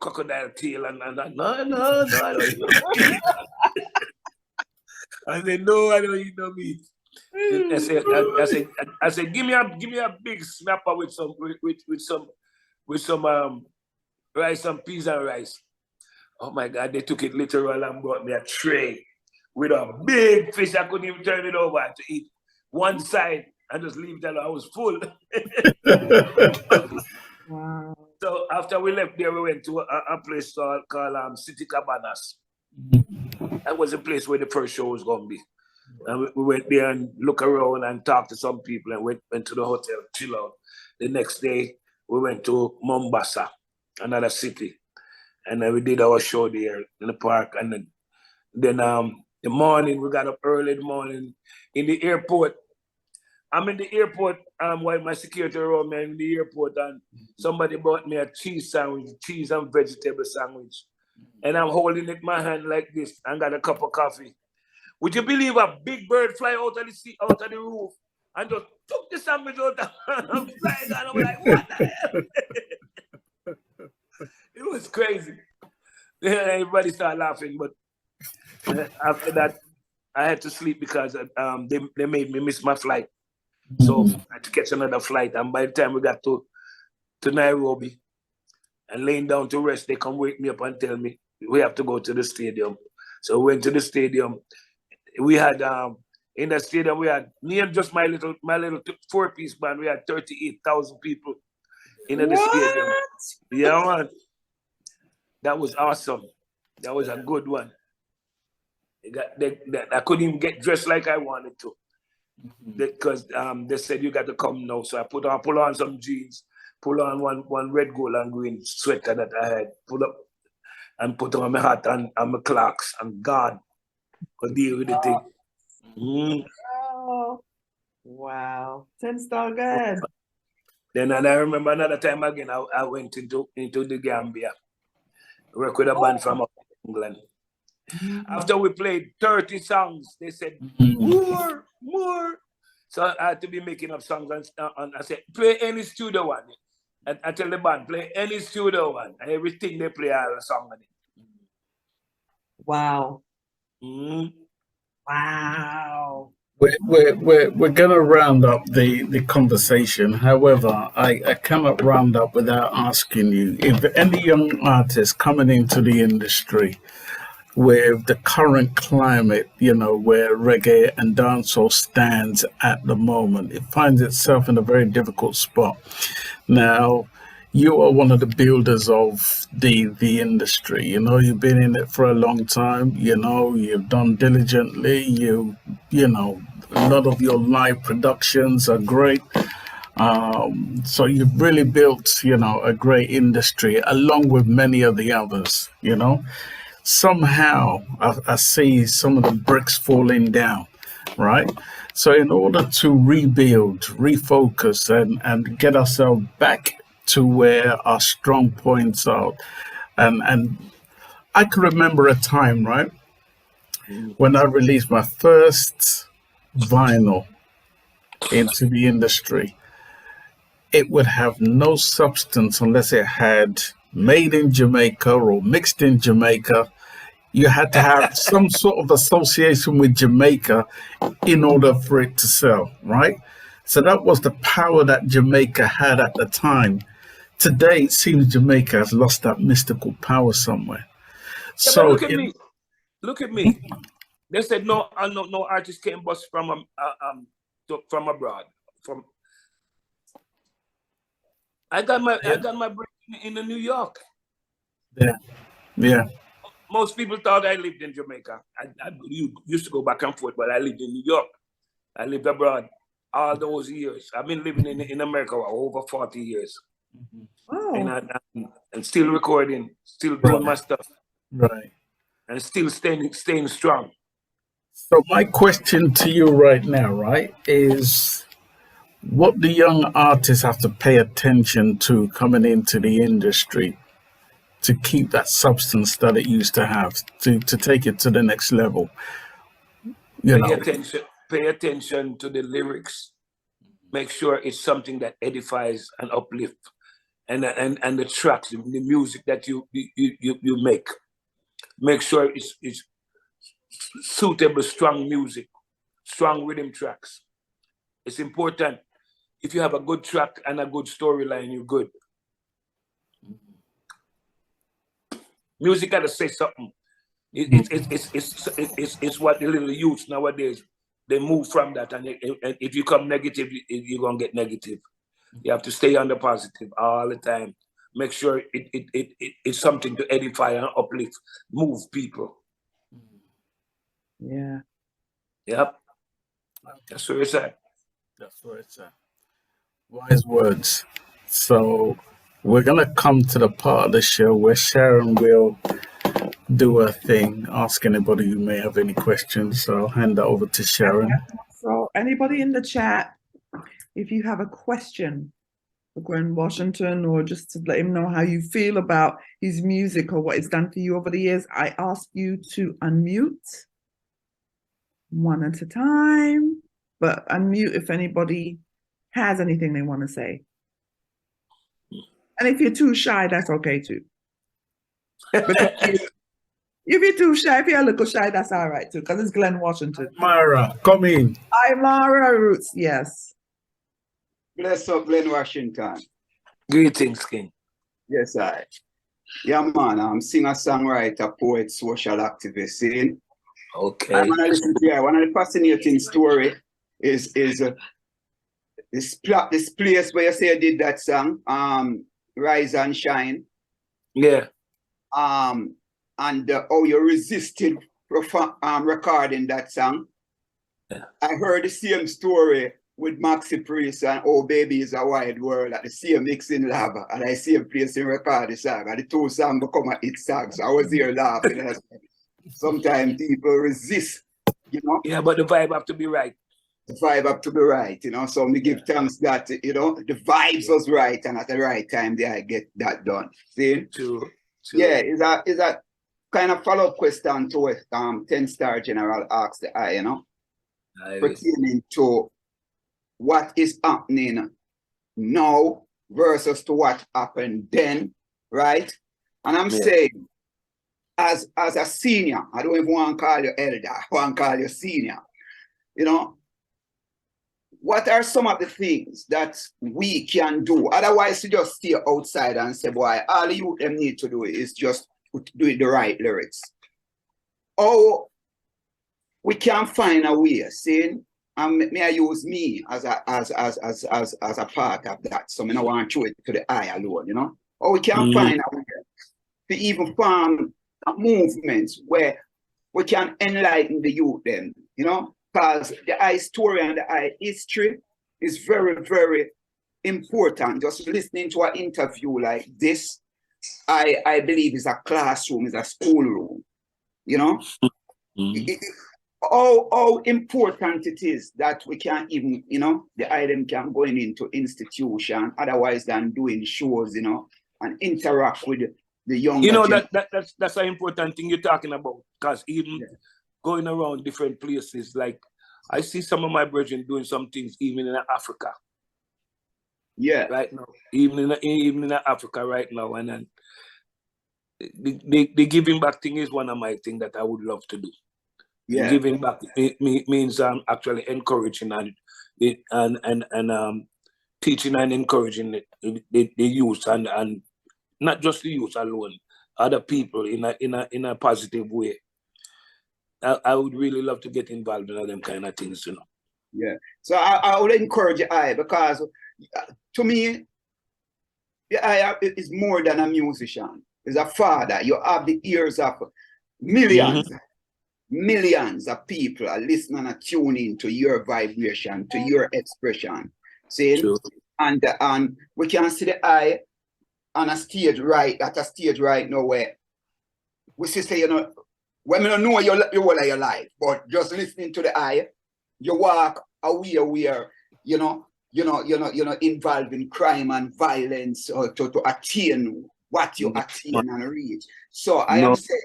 crocodile tail and no, I don't eat no meat. I said, no, I don't eat no meat. I said, give me a big snapper with some rice and peas and rice. Oh my God, they took it literal and brought me a tray with a big fish. I couldn't even turn it over to eat one side and just leave it alone. I was full. Wow. So after we left there, we went to a place called City Cabanas. That was a place where the first show was going to be. And we went there and looked around and talked to some people and went to the hotel, chill out. The next day, we went to Mombasa, another city. And then we did our show there in the park. And then The morning, we got up early in the morning. In the airport, I'm in the airport while my security around me in the airport, and somebody brought me a cheese sandwich, cheese and vegetable sandwich. And I'm holding it in my hand like this and got a cup of coffee. Would you believe a big bird fly out of the sea, out of the roof and just took the sandwich out and fly down? I was like, what the hell? It was crazy. Everybody started laughing, but after that, I had to sleep because they made me miss my flight. So I had to catch another flight. And by the time we got to Nairobi and laying down to rest, they come wake me up and tell me we have to go to the stadium. So we went to the stadium. We had in the stadium we had me and just my little 4-piece band. We had 38,000 people in the stadium. Yeah, man. That was awesome. That was a good one. I couldn't even get dressed like I wanted to because they said you got to come now. So I pull on some jeans, pull on one red, gold, and green sweater that I had, pull up and put on my hat and my clocks, and God could deal with the thing. Oh, wow. 10-star good. Then I remember another time again, I went into the Gambia, work with a band from England. After we played 30 songs, they said, more. So I had to be making up songs, and I said, play any studio one. And I tell the band, play any studio one. And everything they play, I have a song on it. Wow. Wow. We're gonna round up the conversation. However, I cannot round up without asking you if any young artists coming into the industry with the current climate, where reggae and dancehall stands at the moment, it finds itself in a very difficult spot. Now, you are one of the builders of the industry. You've been in it for a long time. You've done diligently. You know, a lot of your live productions are great. So you've really built, a great industry along with many of the others. Somehow I see some of the bricks falling down, right? So in order to rebuild, refocus, and get ourselves back to where our strong points are, and I can remember a time, right, when I released my first vinyl into the industry. It would have no substance unless it had made in Jamaica or mixed in Jamaica. You had to have some sort of association with Jamaica in order for it to sell, right? So that was the power that Jamaica had at the time. Today, it seems Jamaica has lost that mystical power somewhere. Yeah, so look at me. Look at me. They said no artist came bust from abroad. I got my break in New York. Yeah. Most people thought I lived in Jamaica. I used to go back and forth, but I lived in New York. I lived abroad all those years. I've been living in America over 40 years. Oh. And still recording, still doing my stuff. Right. And still staying strong. So my question to you right now, right, is what do young artists have to pay attention to coming into the industry to keep that substance that it used to have, to take it to the next level? Pay attention to the lyrics. Make sure it's something that edifies and uplifts, and the tracks, the music that you make. Make sure it's suitable, strong music, strong rhythm tracks. It's important. If you have a good track and a good storyline, you're good. Music got to say something. It's what the little youths nowadays, they move from that, and if you come negative, you're gonna get negative. You have to stay on the positive all the time. Make sure it's something to edify and uplift, move people. Yeah. Yep. That's where it's at. That's where it's at. Wise words. So we're gonna come to the part of the show where Sharon will do her thing, ask anybody who may have any questions. So I'll hand that over to Sharon. So anybody in the chat, if you have a question for Glen Washington, or just to let him know how you feel about his music or what it's done for you over the years, I ask you to unmute one at a time, but unmute if anybody has anything they want to say. And if you're too shy, that's okay too. If you're too shy, if you're a little shy, that's all right too, because it's Glen Washington. Mara, come in. I'm Mara Roots, yes. Bless up, Glen Washington. Greetings, King. Yes, I. Yeah, man, I'm singer, songwriter, poet, social activist. See? Okay. I'm gonna listen to one of the fascinating story is this place where you say you did that song, Rise and Shine. Yeah. And how you resisted recording that song. Yeah. I heard the same story with Maxi Priest and Oh Baby Is a Wide World at the same mixing lab, and I see a place in record the song, and the two songs become a hit song. So I was here laughing. And sometimes people resist, you know. Yeah, but the vibe have to be right. The vibe have to be right, you know. So we give thanks that, you know, the vibes was right, and at the right time they get that done. See? True. Yeah, is a kind of follow-up question to what 10-star General asked the eye, you know, pertaining to what is happening now versus to what happened then, right? And I'm saying, as a senior, I don't even want to call you elder, I want to call you senior, you know, what are some of the things that we can do? Otherwise, you just stay outside and say, boy, all you them need to do is just do the right lyrics. Or we can find a way, saying, may I use me as a part of that? So I don't want to show it to the eye alone, you know? Or we can find a way to even form movements where we can enlighten the youth then, you know? Because the eye story and the eye history is very, very important. Just listening to an interview like this, I believe is a classroom, is a schoolroom, you know? How important it is that we can't even, you know, the item can go into institution otherwise than doing shows, you know, and interact with the younger. You know, that's an important thing you're talking about, because even going around different places, like I see some of my brethren doing some things even in Africa. Yeah. Right now, even in Africa right now, and then the giving back thing is one of my things that I would love to do. Yeah. Giving back means actually encouraging and teaching and encouraging the youth and not just the youth alone, other people in a positive way. I would really love to get involved in them kind of things, you know. Yeah. So I would encourage you, because to me, I is more than a musician. It's a father. You have the ears of millions. Millions of people are listening and tuning to your vibration, to your expression. See? And we can see the eye on a stage right now where we say, you know, when we don't know your whole of your life, but just listening to the eye, you walk away where, you know, involved in crime and violence or to attain what you attain and reach. So I am saying,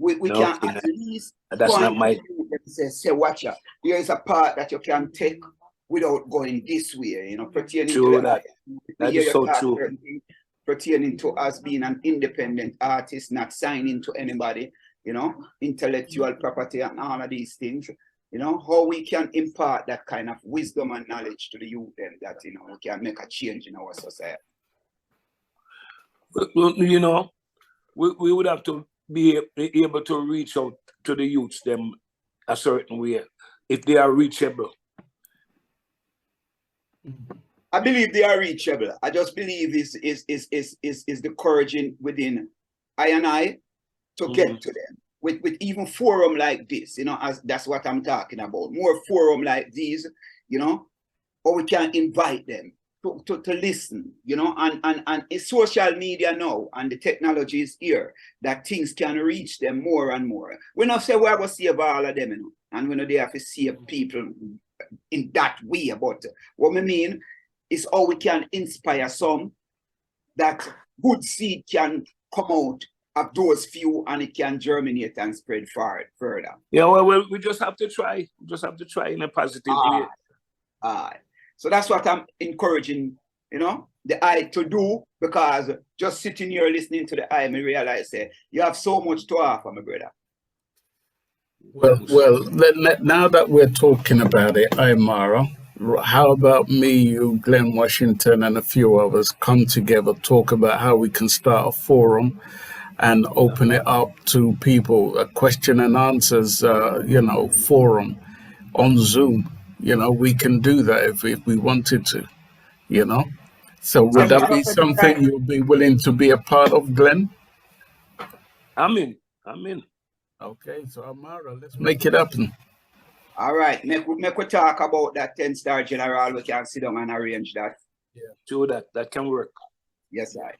we can at least point to you and say, watch out. There is a part that you can take without going this way, you know, pertaining to that. That is so true. Pertaining to us being an independent artist, not signing to anybody, you know, intellectual property and all of these things, you know, how we can impart that kind of wisdom and knowledge to the youth then that, you know, we can make a change in our society. You know, we would have to be able to reach out to the youths them a certain way if they are reachable. I believe they are reachable. I just believe is the courage within I and I to get to them with even forum like this, you know, as that's what I'm talking about. More forum like these, you know, or we can invite them to listen, you know, and it's social media now and the technology is here that things can reach them more and more. We not say we're going to save all of them, you know, and we know they have to save people in that way. But what I mean is how we can inspire some that good seed can come out of those few and it can germinate and spread further. Yeah, well, we just have to try. We just have to try in a positive way. So that's what I'm encouraging, you know, the eye to do, because just sitting here listening to the eye, I realize you have so much to offer, my brother. Well, now that we're talking about it, Mara, how about me, you, Glen Washington, and a few others come together, talk about how we can start a forum and open it up to people, a question and answers, forum on Zoom. You know, we can do that if we wanted to, you know. So would that be something you'd be willing to be a part of, Glenn? I'm in. Okay, so Amara, let's make it happen. All right, make we talk about that 10-star general. We can sit down and arrange that. Yeah, sure, that can work. Yes, I.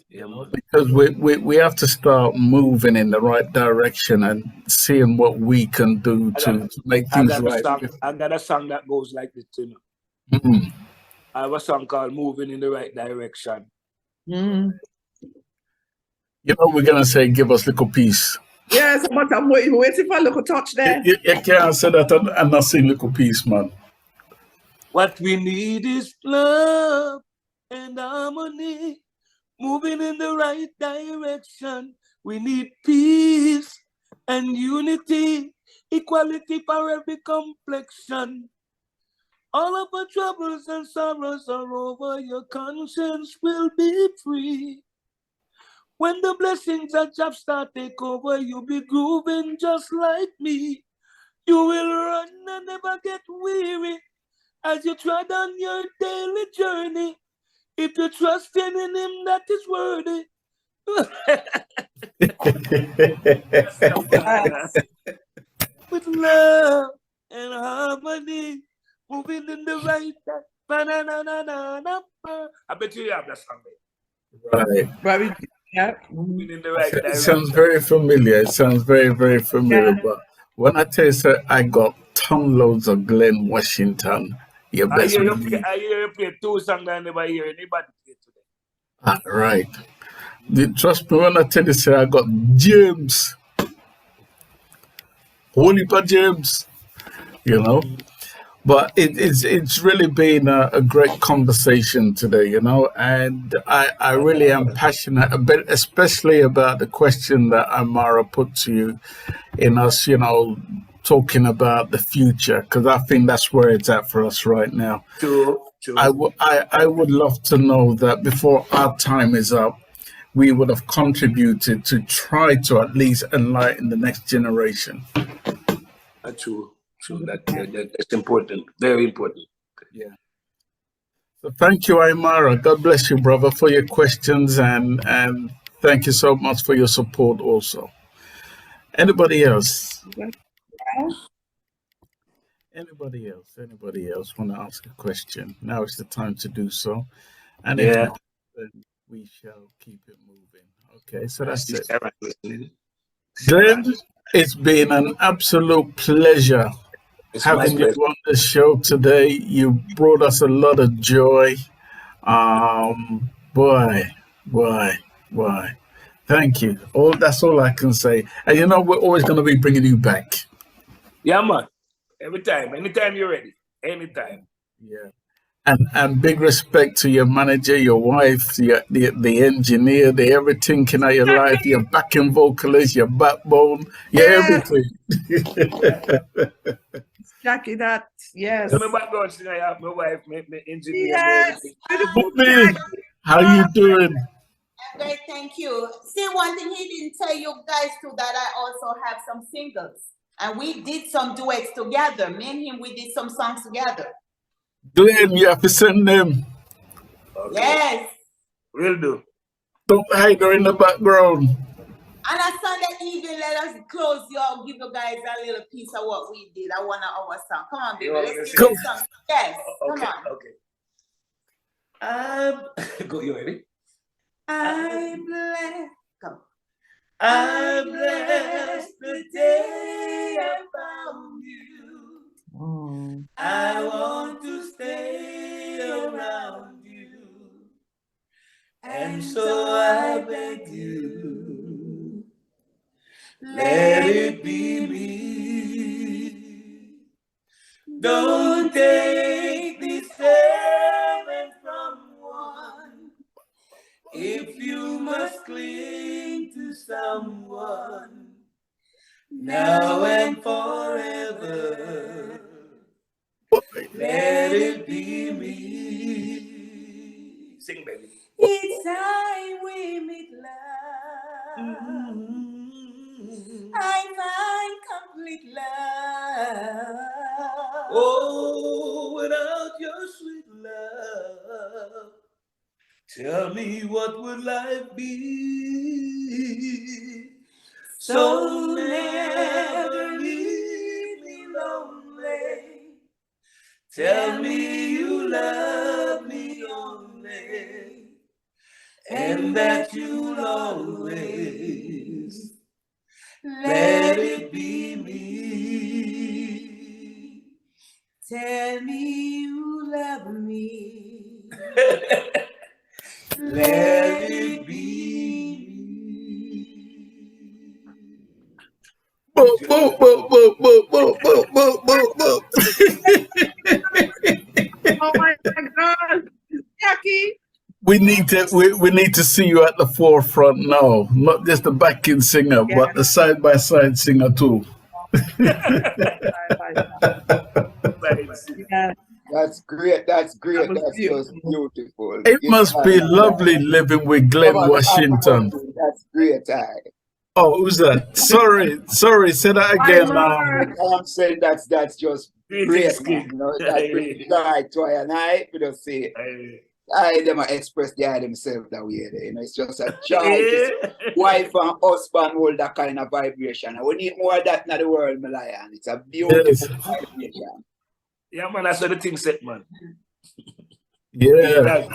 Yeah, man. Because we have to start moving in the right direction and seeing what we can do to make things right. I got a song that goes like this, you know. Mm-hmm. I have a song called "Moving in the Right Direction." Mm. You know, we're gonna say, "Give us a little piece." Yes, but I'm waiting for a little touch there. You can't say that and not sing little piece, man. What we need is love and harmony, moving in the right direction. We need peace and unity, equality for every complexion. All of our troubles and sorrows are over, your conscience will be free. When the blessings of job start take over, you'll be grooving just like me. You will run and never get weary as you tread on your daily journey. If you trust in him, that is worthy. With love and harmony, moving in the right direction. I bet you have that song. Right. Yeah. Moving in the right direction. It sounds very familiar. It sounds very, very familiar. Yeah. But when I tell you, sir, I got ton loads of Glen Washington. I hear you play 2 songs I never hear anybody play today. Right. Trust me when I tell you, sir, I got James. Holy James. You know. But it's really been a great conversation today, you know, and I really am passionate a bit, especially about the question that Amara put to you in us, you know, talking about the future, because I think that's where it's at for us right now. True. I would love to know that before our time is up, we would have contributed to try to at least enlighten the next generation. True. So that's important, very important. Yeah. So thank you, Aymara. God bless you, brother, for your questions, and thank you so much for your support also. Anybody else? Anybody else want to ask a question? Now is the time to do so. And if not, then we shall keep it moving. Okay, so that's it. Glenn, it's been an absolute pleasure having you on the show today. You brought us a lot of joy. Boy. Thank you. That's all I can say. And you know, we're always going to be bringing you back. Yeah, man. Every time. Anytime you're ready. Anytime. Yeah. And big respect to your manager, your wife, the engineer, the everything in your life, your backing vocalist, your backbone, your everything. Jackie, that, yes. So my background singer, I have my wife, my engineer. Yes. How you doing? Great, thank you. See, one thing he didn't tell you guys too, that I also have some singles. And we did some duets together. Me and him, we did some songs together. Glenn, you have to send them. Okay. Yes. Will do. Don't hide her in the background. And a Sunday evening, let us close you out, give you guys a little piece of what we did. I want our song. Come on, baby. Let's give it some. Yes. Okay. Come on. Okay. Go, you ready? I bless. Come. I bless the day I found you. I want to stay around you. And so I beg you, let it be me. Don't take this heaven from one. If you must cling to someone, now and forever, let it be me. Sing, baby. It's time we meet love. I find complete love. Oh, without your sweet love, tell me what would life be? So never leave me lonely. Tell me you love me only, and that you'll always let it be me. Tell me you love me. Let it be. Boop, boop, boop, boop, boop, boop, boop, boop, boop, boop. Oh my God, Jackie. We need to see you at the forefront now, not just the backing singer, but the side by side singer too. Yeah. That's great. That's great. That was That's just beautiful. It must be lovely living with Glen Washington. That's great. Oh, who's that? Sorry, say that again. I'm saying that's just great, man. You know, that brings joy to I and I. We just say, I them express the eye themselves that way. You know, it's just a joy. To wife and husband hold that kind of vibration. And we need more of that in the world, my lion. It's a beautiful vibration. Yeah, man, that's what the thing said, man. Yeah.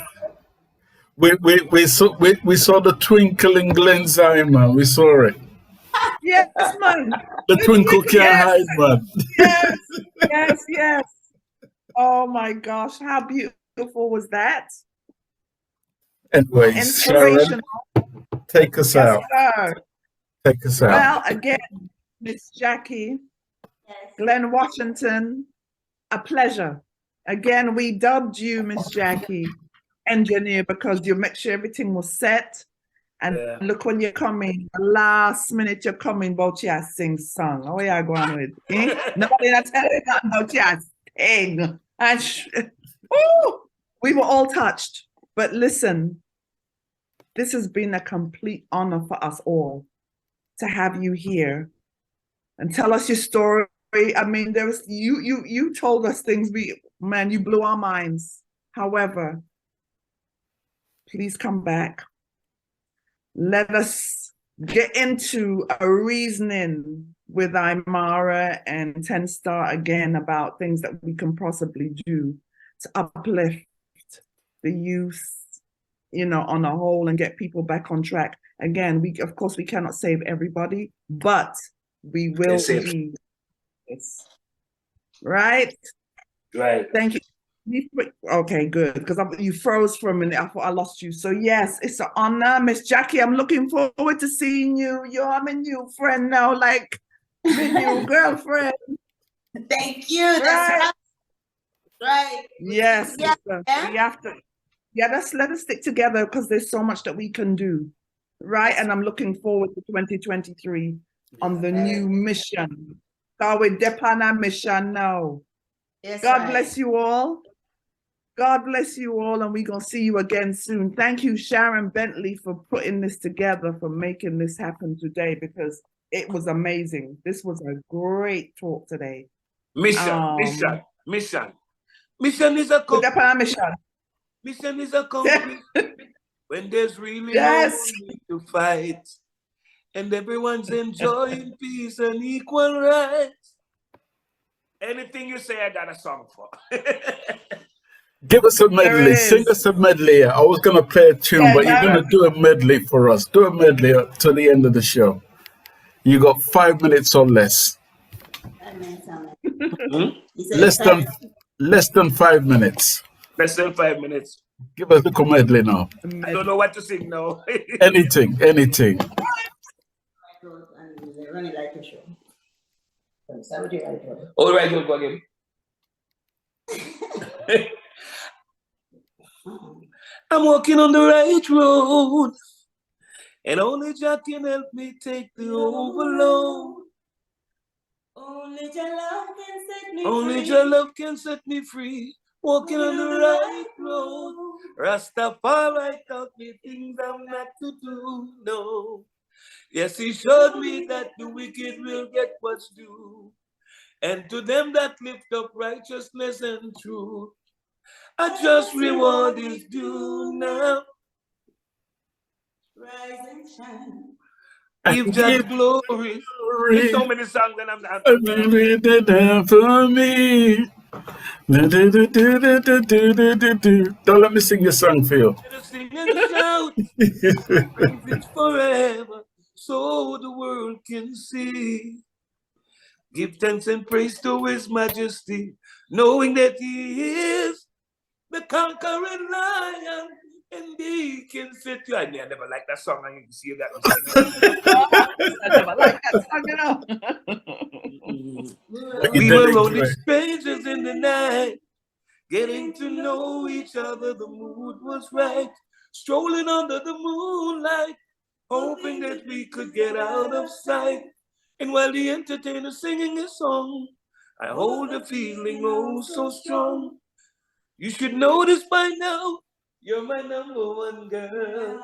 We saw the twinkle in Glen's eye, man. We saw it. Yes, man. The twinkle can't hide, man. Yes. Oh my gosh, how beautiful was that? Anyways, Sharon, take us out. Sir. Take us out. Well, again, Miss Jackie, Glen Washington, a pleasure. Again, we dubbed you, Miss Jackie, engineer, because you make sure everything was set. And look when you're coming, the last minute you're coming, but you sing song. Oh, yeah, going with nobody not telling you nothing about you sing. And we were all touched. But listen, this has been a complete honor for us all to have you here and tell us your story. I mean, there was you told us things. You blew our minds. However, please come back. Let us get into a reasoning with Imara and 10 Star again about things that we can possibly do to uplift the youth, you know, on a whole and get people back on track. Again, of course we cannot save everybody, but we will do this. Right? Right. Thank you. Okay, good, because you froze for a minute. I thought I lost you. So yes, it's an honor, Miss Jackie. I'm looking forward to seeing you. I'm a new friend now, like my new girlfriend. Thank you. That's right. Yes, we have to. Yeah, let us stick together because there's so much that we can do, right? And I'm looking forward to 2023 on the new mission. So we're on a mission now. Yes, God bless you all. God bless you all, and we're going to see you again soon. Thank you, Sharon Bentley, for putting this together, for making this happen today, because it was amazing. This was a great talk today. Mission is a mission is accomplished when there's really no need to fight, and everyone's enjoying peace and equal rights. Anything you say, I got a song for. Give us a medley. Sing us a medley. I was going to play a tune, but you're going to do a medley for us. Do a medley to the end of the show. You got 5 minutes or less. Less than 5 minutes. Less than 5 minutes. Give us a little medley now. I don't know what to sing now. Anything. All right, we'll go again. I'm walking on the right road, and only Jah can help me take the overload. Only Jah love can set me free. Only Jah love can set me free. Walking on the right road. Rastafari taught me things I'm not to do. No. Yes, he showed me that the wicked will get what's due. And to them that lift up righteousness and truth, a just reward is due now. Rise and shine. Give Jah glory. There's so many songs that I'm for me. Don't let me sing your song for you. Sing and shout. It's forever, so the world can see. Give thanks and praise to His Majesty, knowing that He is the conquering Lion, and He can set you. I never liked that song. I can see that. I never liked that song, you know. We were only strangers in the night, getting to know each other. The mood was right, strolling under the moonlight, hoping that we could get out of sight. And while the entertainer's singing his song, I hold a feeling oh so strong. You should know this by now. You're my number one girl.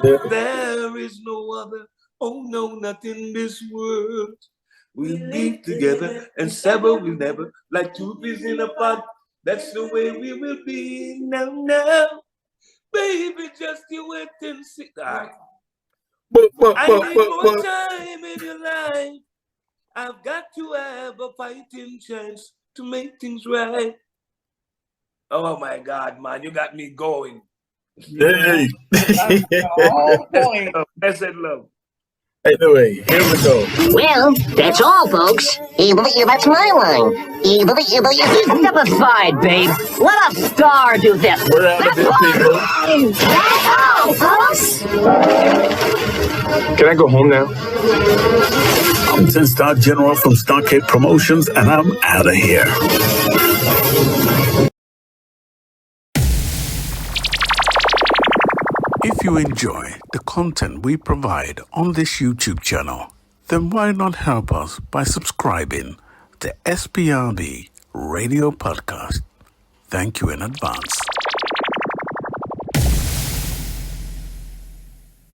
There is no other. Oh no, not in this world. We'll be together and sever we'll never, like two peas in a pod. That's the way we will be now. Baby, just you wait and see. I need more time in your life. I've got to have a fighting chance to make things right. Oh my God, man, you got me going. Hey. Blessed love. Anyway, here we go. Well, that's all, folks. That's my line. Step aside, babe. Let a star do this. We're out of here, people. That's all, folks. Can I go home now? I'm 10-Star General from Stockade Promotions, and I'm out of here. If you enjoy the content we provide on this YouTube channel, then why not help us by subscribing to SPRB Radio Podcast? Thank you in advance.